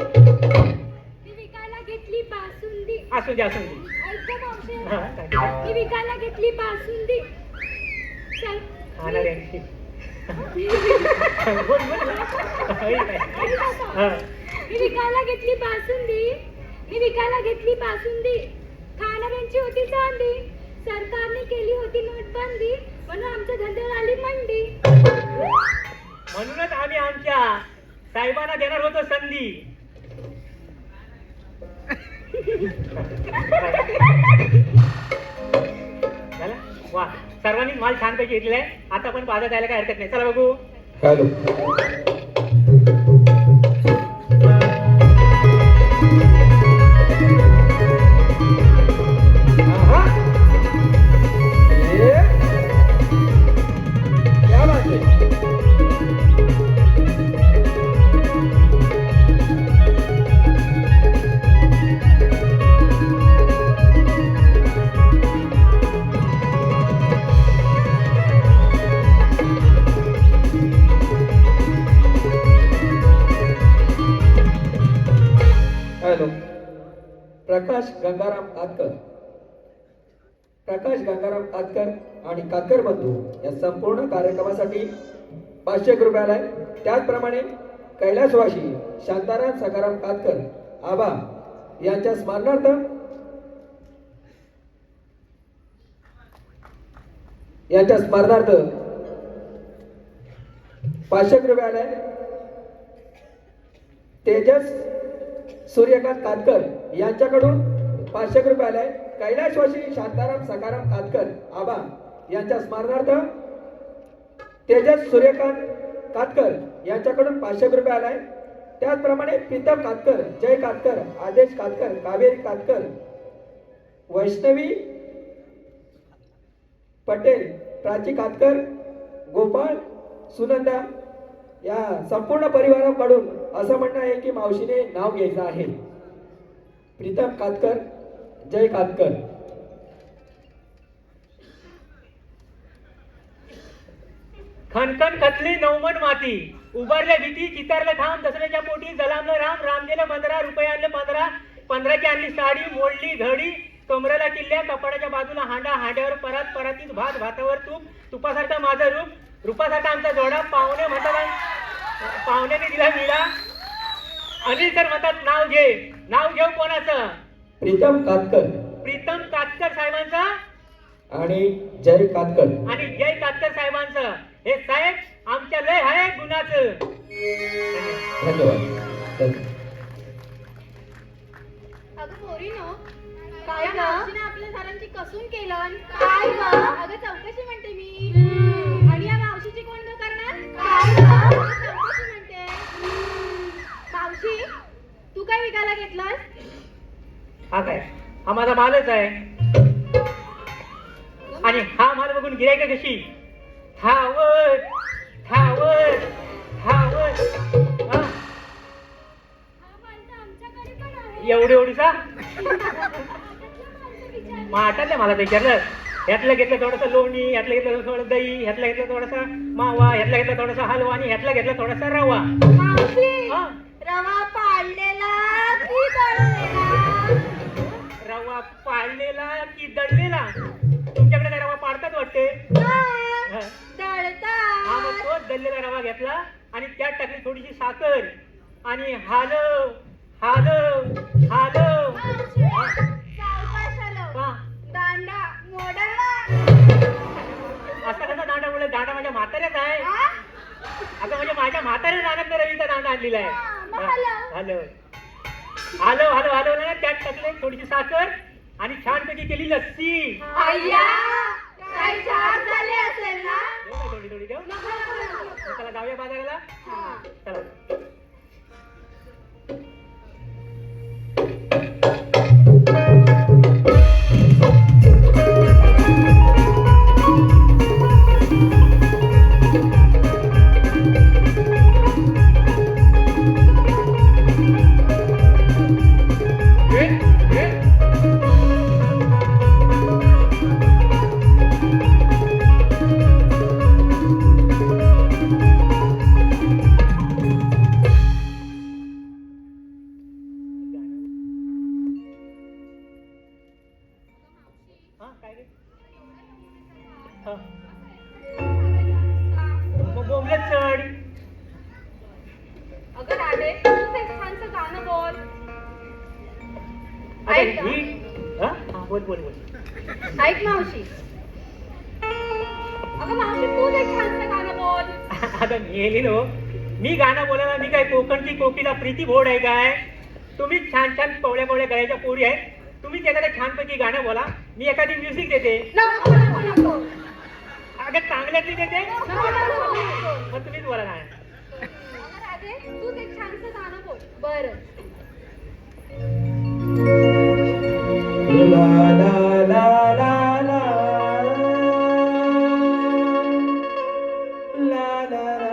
मी विकायला घेतली बासुंदी असू दे असू दे ऐका मावशी हा काय मी विकायला घेतली बासुंदी चल. खाणार आहे बोल बोल होय काय? हा मी विकायला घेतली बासुंदी मी विकायला घेतली बासुंदी खाणाऱ्यांची होती चांदी सरकारने केली होती नोटबंदी म्हणून आमच्या धंद्याला आली मंदी म्हणूनच आम्ही आमच्या साहेबांना देणार होतो संधी झालं वा सर्वांनी माल छानपैकी घेतलेला आहे आता पण बाजारात जायला काय हरकत नाही चला बघू हॅलो क्या बात है हॅलो प्रकाश गंगाराम कातकर आणि कातकर बंधू या संपूर्ण कार्यक्रमासाठी 500 रुपयाला आहे. त्याचप्रमाणे कैलासवासी शांताराम सखाराम कातकर आबा यांच्या स्मरणार्थ यांच्या स्मरणार्थ 500 रुपयाला आहे. तेजस सूर्यकांत कातकर यांच्याकडून 500 रुपयाला आहे. कैलासवासी शांताराम सखाराम कातकर आबा यांच्या स्मरणार्थ तेजस सूर्यकांत कातकर यांच्याकडून 500 रुपयाला आहे. त्याचप्रमाणे प्रीतम कातकर, जय कातकर, आदेश कातकर, कावेरी कातकर, वैष्णवी पटेल, प्राची कातकर, गोपाळ, सुनंदा या संपूर्ण परिवाराकडून असं म्हणणं आहे की मावशीने नाव घ्यायचं आहे. प्रीतम कातकर, जय कातकर. खणखण खचली नवमन माती, उभारल्या भीती, चितारलं ठाम, दसऱ्याच्या पोटी जलामलं राम, राम दिलं 15, रुपये आणले 15, 15ची आणली साडी, मोडली घडी, कमरेला किल्ल्या, कपाडाच्या बाजूला हांडा, हांड्यावर परात, परातीत भात, भातावर तूप, तुपासारखं माझं रूप, रूपासारखा आमचा जोडा, पाहुणे म्हणतात, पाहुण्याने दिला विडा. अनिल सर म्हणतात नाव घेऊ कोणाचं? प्रीतम कातकर प्रीतम कातकर साहेबांचं आणि जय कातकर. आणि जय कातकर साहेबांचं. हे साहेब आमच्या लय आहे गुणाचं. धन्यवाद. अगं पोरीनो, काय ग आपल्या सरांची कसून केलं? काय ग? अगं चौकशी म्हणते मी. आणि या मावशीची कोण ग करणार? काय ग? चौकशी म्हणते. मावशी, तू काय विकायला घेतलंस? हा काय, हा माझा मालच आहे. आणि हा माल बघून गिरायक कशी धावत धावत धावत. हा? एवढी एवढीचा माटातल्या मला विचारलं. ह्यातलं घेतलं थोडंसं लोणी, ह्यातलं घेतलं थोडं दही, ह्यातलं घेतलं थोडासा मावा, ह्यातलं घेतलं थोडासा हलवा आणि ह्यातला घेतला थोडासा रवा. हा? रवा पाडलेला की दळलेला? रवा पाळलेला की दळलेला? तुमच्याकडे काय रवा पाडतात वाटते? हा. हा, मग तोच दळलेला रवा घेतला आणि त्यात टाकली थोडीशी साखर आणि हालव हालव हालव. हा. दांडा मोडाला. असा कसा दांडा बोलत? दांडा माझ्या म्हाताऱ्याच आहे. आता म्हणजे माझ्या म्हाताऱ्या दांडात रवीचा दांडा आणलेला आहे. हॅलो हॅलो हॅलो हॅलो ना, त्यात टाकले थोडीशी साखर आणि छानपैकी केली लस्सी. काय छान झाले असेल ना? देऊ का थोडी थोडी देऊ? चला जाऊया बाजाराला. चला. हा काय रे? हा. मग बोंबलत चढ. अगं राधे, तूच एक छानसं गाणं बोल. अरे ऐक ना. हा? हा, बोल बोल बोल. ऐक मावशी. अगं मावशी, तूच एक छानसं गाणं बोल. आता मी गाणं बोलायला मी काय कोकणची कोकिला प्रीती भोड आहे काय? तुम्ही छान छान पवळ्या पवळ्या गळ्याच्या पोरी आहे. तुम्हीच एखाद्या छानपैकी गाणं बोला, मी एखादी म्युझिक देते. नको नको नको. अगं चांगल्यातली देते. नको नको नको. मग तुम्हीच बोला ना. अगं राधे, तूच एक छानसं गाणं बोल. बरं. ला ला ला ला ला ला ला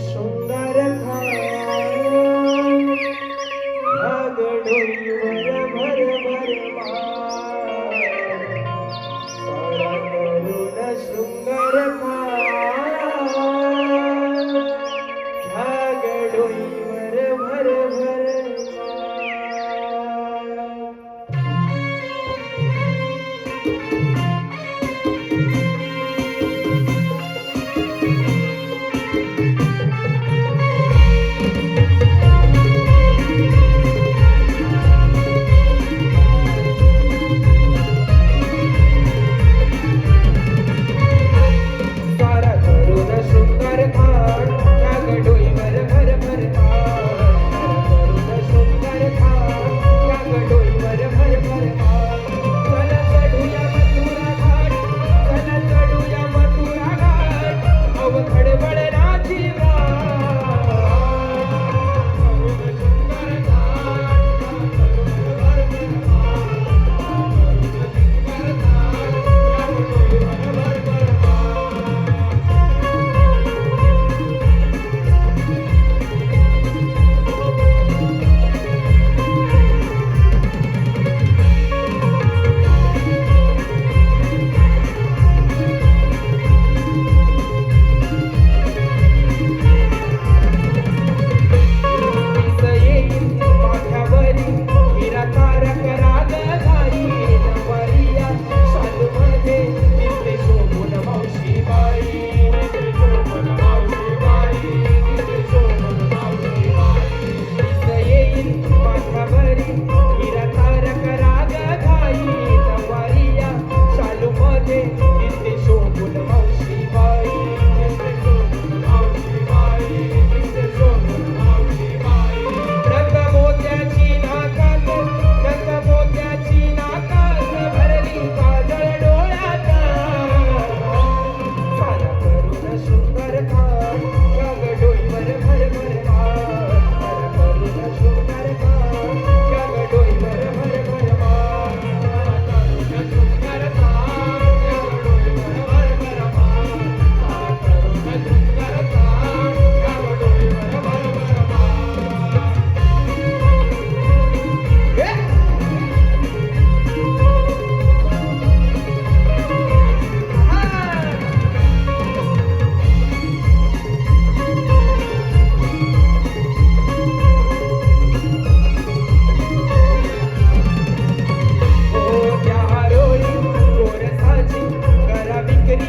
शृंगार भागडो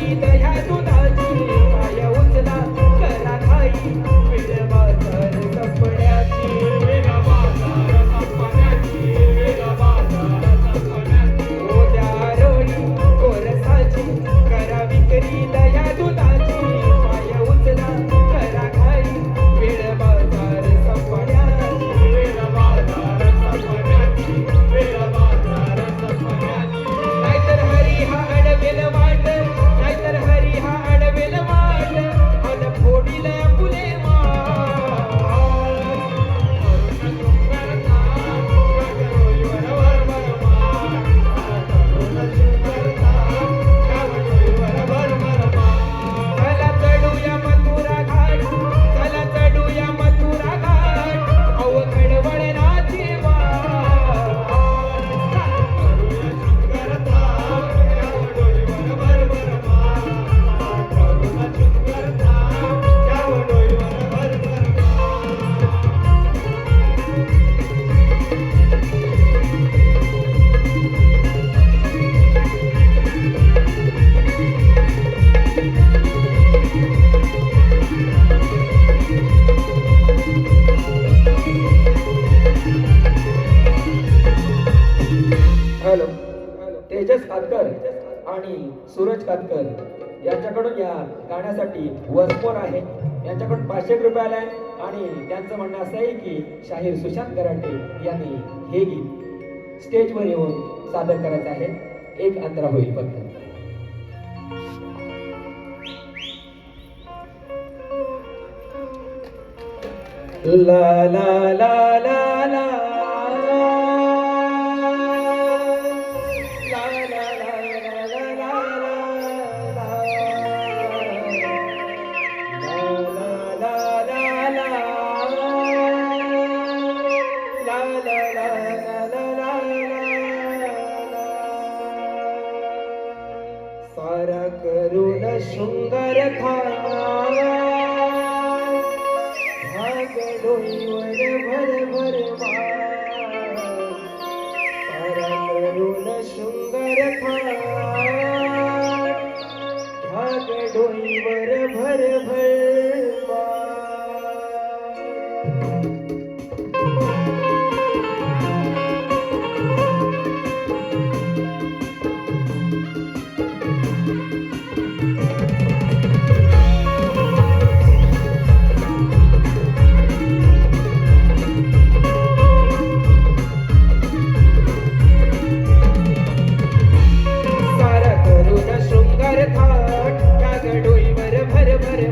विकरी दह्या दुधाची पाय उचला करा खाई वेळ बाजार संपण्याची उद्या रोळी कोरसाची करा विकरी दह्या दुधाची पाय उचला करा खाई वेळ बाजार संपण्याची नाहीतर हरी हा अडवेल वाट नाहीतर हरी हा अडवेल वाट अन फोडील फुले चला चढूया मथुरा घाट चला चढूया मथुरा घाट अवघड वळणाची हॅलो तेजस कातकर आणि सूरज कातकर यांच्याकडून या गाण्यासाठी वसमोर आहे यांच्याकडून 500 रुपये आलाय आणि त्यांचं म्हणणं असं आहे की शाहीर सुशांत कराटे यांनी हे गीत स्टेजवर येऊन सादर करायचं आहे. एक अंतरा होईल फक्त. ला ला ला ला ला सारा करून शृंगार भाग डोईवर भर भर सारा करून शृंगार भाग डोईवर भर भर सारा करून शृंगार थाट त्या गडोईवर भर भर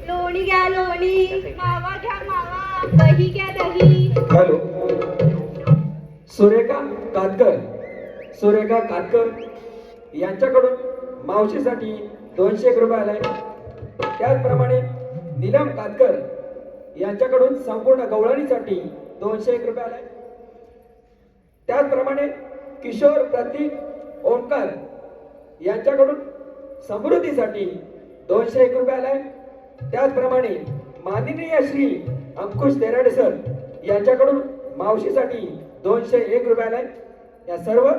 लोणी घ्या लोणी, मावा घ्या मावा, दही घ्या दही. हॅलो, सुरेखा कातकर यांच्याकडून मावशीसाठी 201 रुपये आलाय. त्याचप्रमाणे नीलम कातकर यांच्याकडून संपूर्ण गवळणीसाठी 201 रुपये आलाय. त्याचप्रमाणे किशोर प्रतीक ओंकार यांच्याकडून समृद्धीसाठी 201 रुपये आलाय. त्याचप्रमाणे माननीय श्री अंकुश तेराडे सर यांच्याकडून मावशीसाठी 201 रुपये आलाय. या सर्व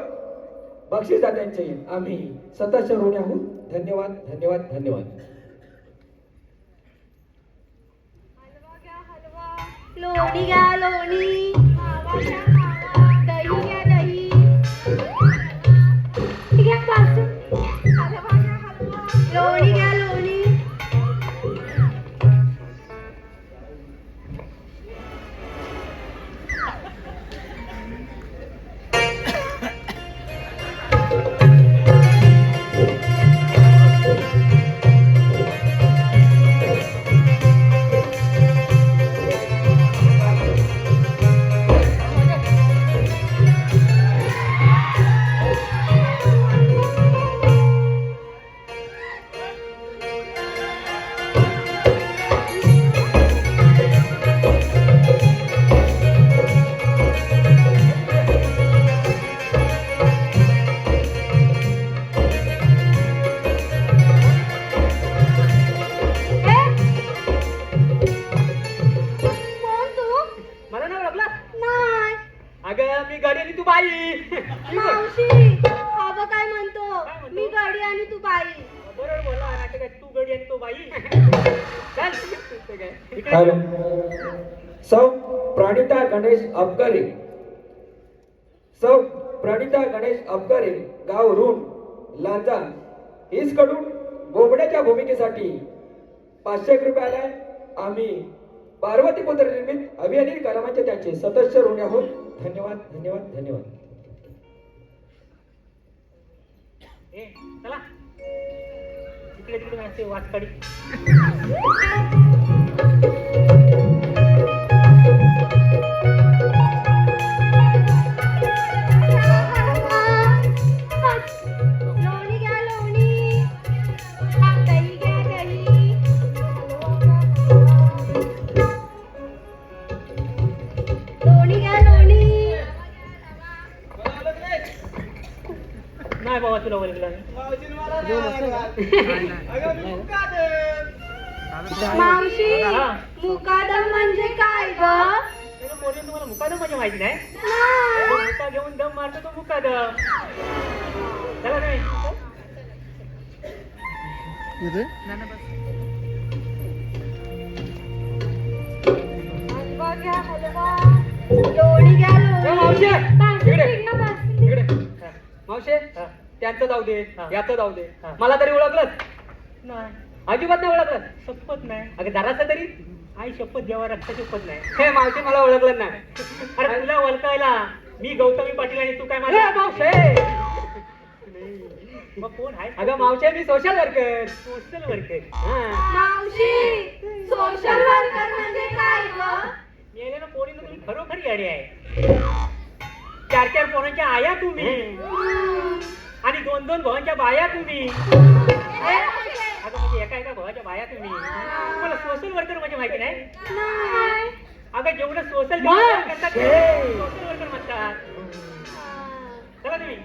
बक्षिसदात्यांचे आम्ही सतत ऋणी आहोत. धन्यवाद धन्यवाद धन्यवाद. लोणी घ्या लोणी, मावा घ्या मावा, दही घ्या दही. घ्या पासून. हलवा घ्या हलवा. लोणी घ्या लोणी. मला नाही ओळखला? नाही. अगं मी गाडी आणि तू बाई. मावशी, आबा काय म्हणतो? मी गडी आणि तू बाई. बरोबर बोलला. नाटक आहे. तू गडी आणि तो बाई. चल. इकडे. हॅलो, सौ प्रणिता गणेश अपकरे गाव रुण लांजा कडून बोबड्याच्या भूमिकेसाठी 500 रुपये आलाय. आम्ही पार्वतीपुत्र निर्मित अभियानी कलामांचे त्यांचे सदस्य ऋणी आहोत. धन्यवाद धन्यवाद धन्यवाद. ए, चला. इकडे तिकडे असे वाटकाडी. लोणी घ्या लोणी, दही घ्या दही. लोणी घ्या लोणी. नाही बाबा तुला ओळखला नाही. मावशी, हा. मुकादम म्हणजे काय ग? पोरी तुम्हाला मुकादम म्हणजे माहिती नाही? नाही. तो मुका घेऊन दम मारतो तो मुकादम. चला नाही. हलवा घ्या हलवा. लोणी घ्या लोणी. मावशी, बासुंदी इकडे. घ्या बासुंदी. इकडे. मावशे हा. त्यांचं जाऊ दे, हा. याचं जाऊ दे. हा. मला तरी ओळखलं? नाही. अजिबात नाही ओळखलं. शपथ नाही. अगं जरासं तरी. आई शपथ देवा रक्त शपथ नाही. हे मावशी मला ओळखलं नाही. अरे तुला ओळखायला मी गौतमी पाटील आणि तू काय हे माझा मावशे. मग कोण आहे? अगं मावशे मी सोशल वर्कर. Social worker. मावशी, सोशल वर्कर म्हणजे काय ग? मेलेल्या पोरीनं तुम्ही खरोखर याडी आहे. 4 पोरांच्या आया तुम्ही आणि 2 भावांच्या बाया तुम्ही. अगं म्हणजे एका भावाच्या बाया तुम्ही. तुम्हाला सोशल वर्कर म्हणजे माहिती नाही? नाही. अगं जेवढं सोशल मग. करतात सोशल वर्कर म्हणतात. चला तुम्ही.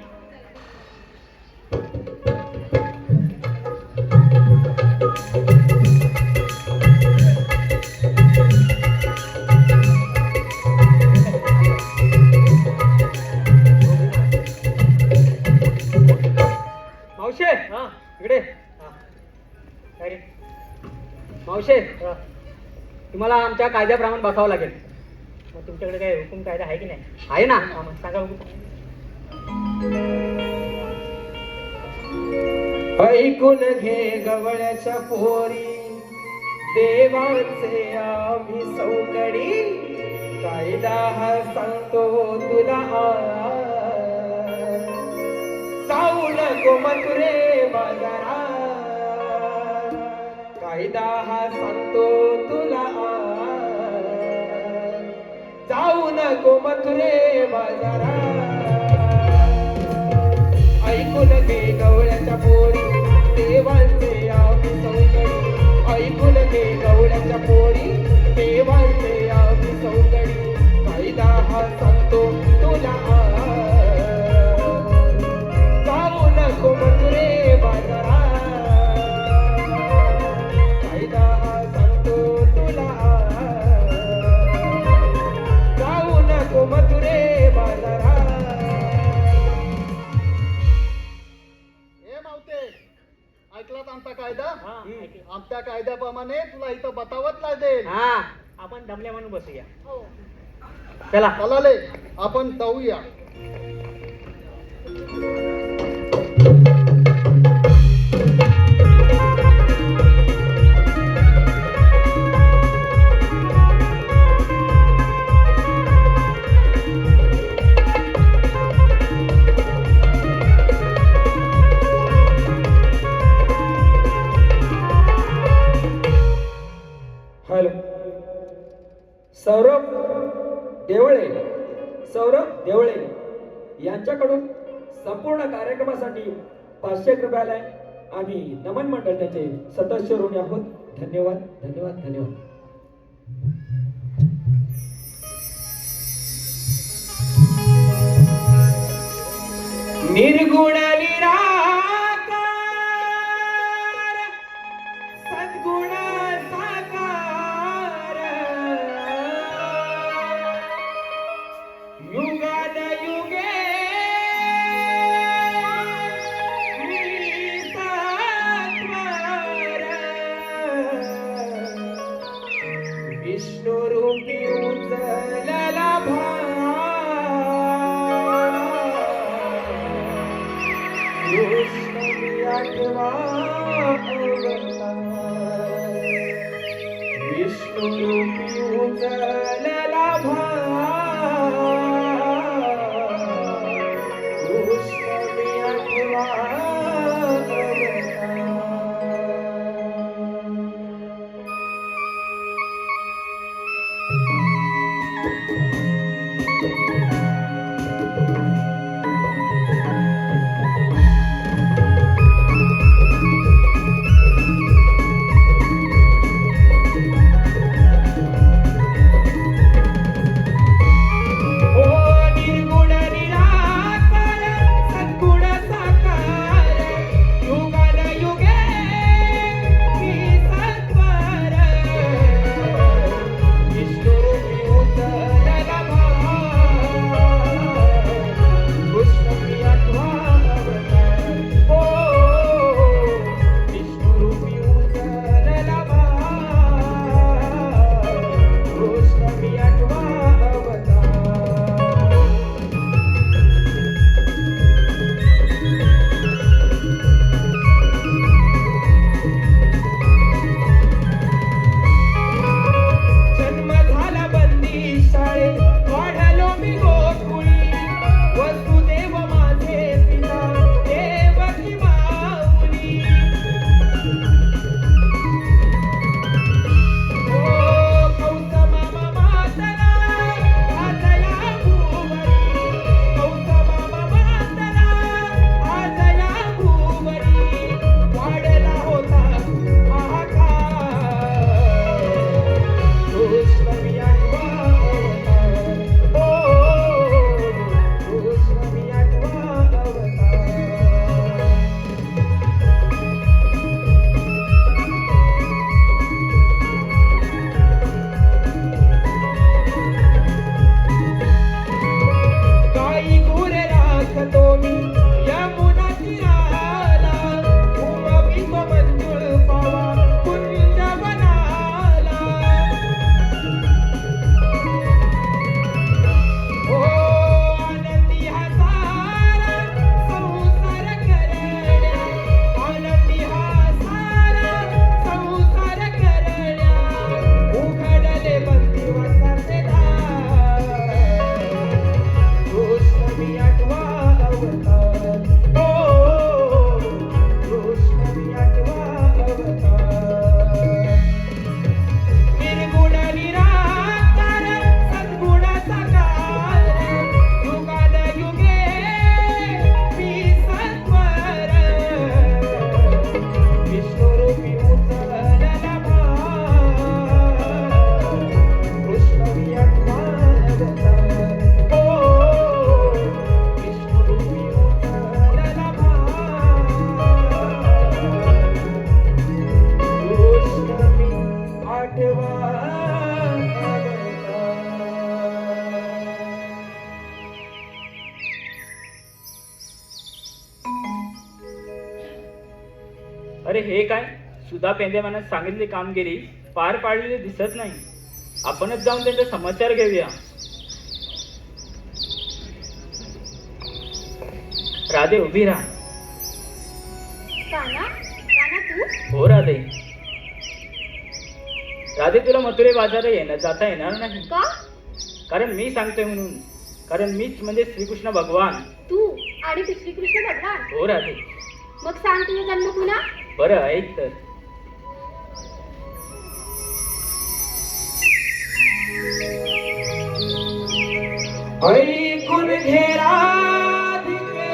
मावशे हा. इकडे. हा. काय रे? मावशे हा. तुम्हाला आमच्या कायद्याप्रमाणे बसावं लागेल. मग तुमच्याकडे काय हुकूम कायदा आहे की नाही? आहे ना? हा, मग सांगा बघू. ऐकून घे गवळ्याच्या पोरी देवाचे आम्ही सौकडी कायदा हा सांगतो तुला जाऊ नको मथुरे बाजारात कायदा हा सांगतो तुला जाऊ नको मथुरे बाजारात ऐकून घे गवळ्याच्या पोरी देवांचे आम्ही सौंदर्य ऐकून घे गवळ्याच्या पोरी देवांचे आम्ही सौंदर्य कायदा हा सांगतो तुला जाऊ नको मथुरे बाजारात कायदा हा सांगतो तुला जाऊ नको मथुरे बाजारात हे मावते ऐकलात आमचा कायदा हा, आमच्या कायद्याप्रमाणे तुला इथं बतावत लागेल हा आपण दमल्या म्हणून बसूया हो चला चलाले आपण जाऊया हॅलो सौरभ देवळे यांच्याकडून संपूर्ण कार्यक्रमासाठी 500 रुपयाला आम्ही नमन मंडळ त्याचे सदस्य ऋणी आहोत. धन्यवाद धन्यवाद धन्यवाद. निर्गुण निराकार सद्गुण साकार युगाद युगे विष्णु रूपी उचलला विष्णु रूपी उचलला सुधा पेंदेमानं सांगितलेली कामगिरी पार पाडलेली दिसत नाही. आपणच जाऊन त्यांचा समाचार घेऊया. राधे उभी राहा. काना काना तू हो राधे. राधे तुला मथुरे बाजारा येणं जाता येणार नाही. का? कारण मी सांगतोय म्हणून. कारण मीच म्हणजे श्रीकृष्ण भगवान. तू आणि तू श्रीकृष्ण भगवान. हो राधे. मग सांग तुझा जन्म पुन्हा. बरं ऐक तर. ऐकून घे राधिके,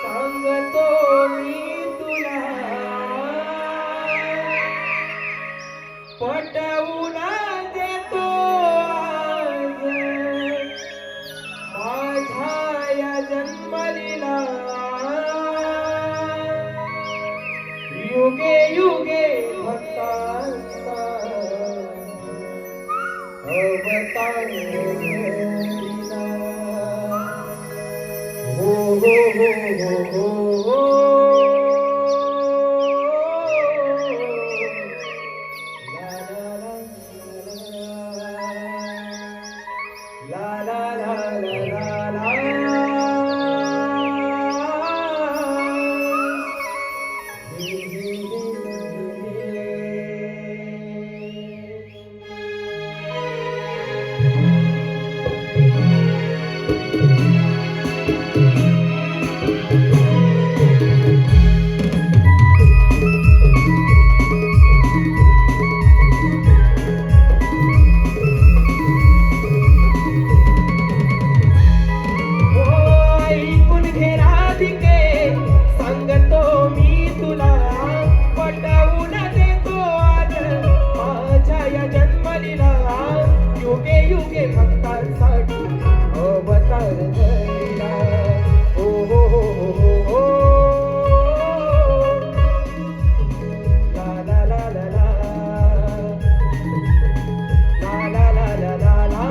सांगतो मी तुला, पटवून देतो आज माझ्या या जन्मलीला. युगे युगे भक्तांचा अवतार घडविला. हो हो हो हो हो. ला ला ला ला ला ला. ऐकून घे राधिके, सांगतो मी तुला, पटवून देतो आज माझ्या या जन्मलीला. युगे युगे भक्तांसाठी अवतार घडविला. हो हो हो हो हो. ला ला ला ला ला. ला ला ला ला ला ला.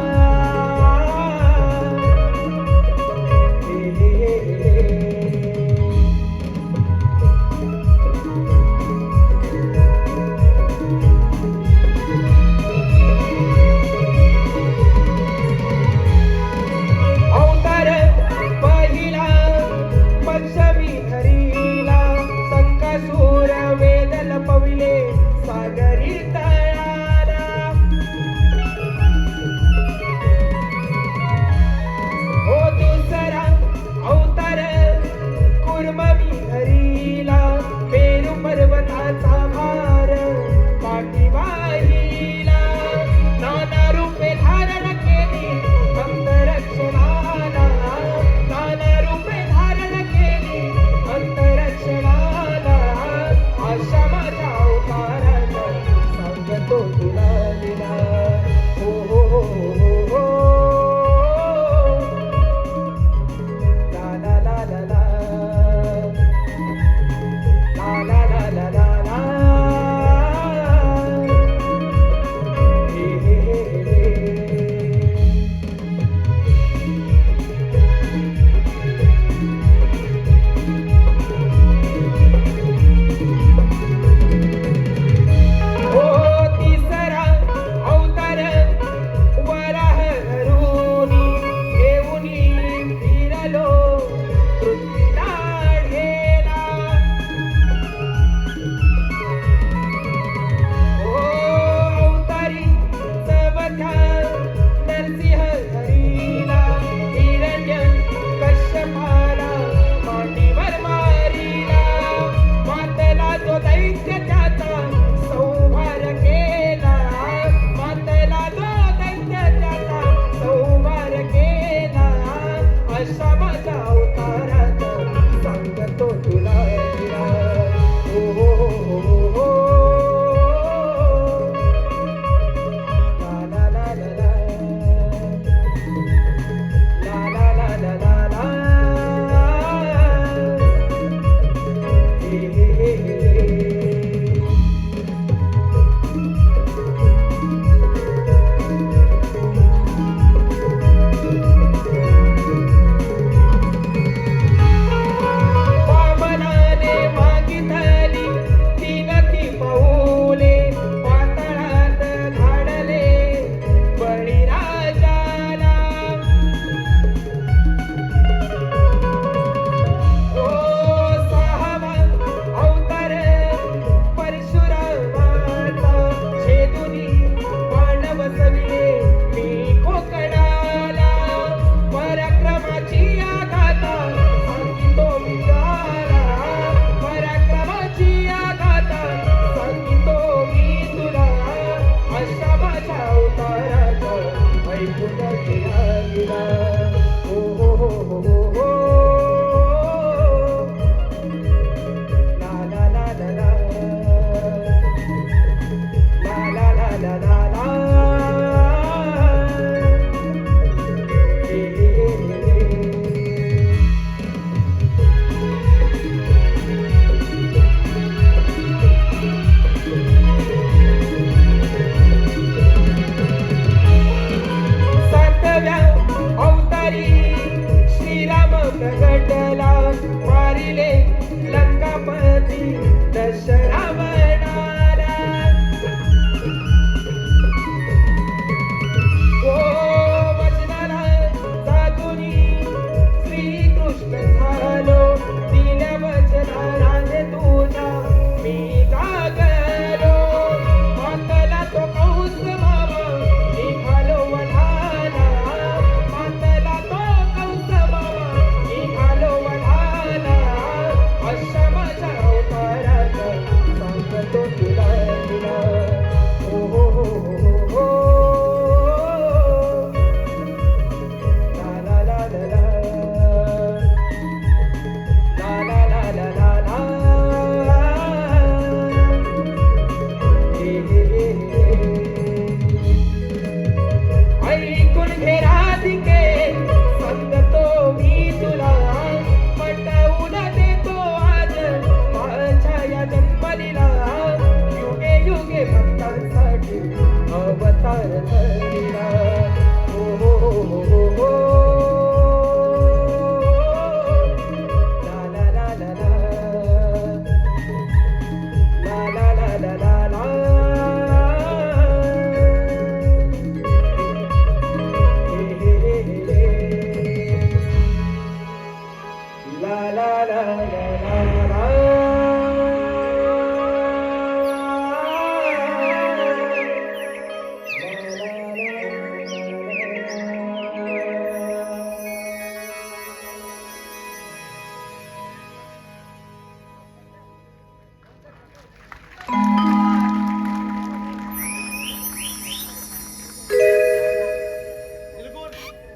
ला ला ला ला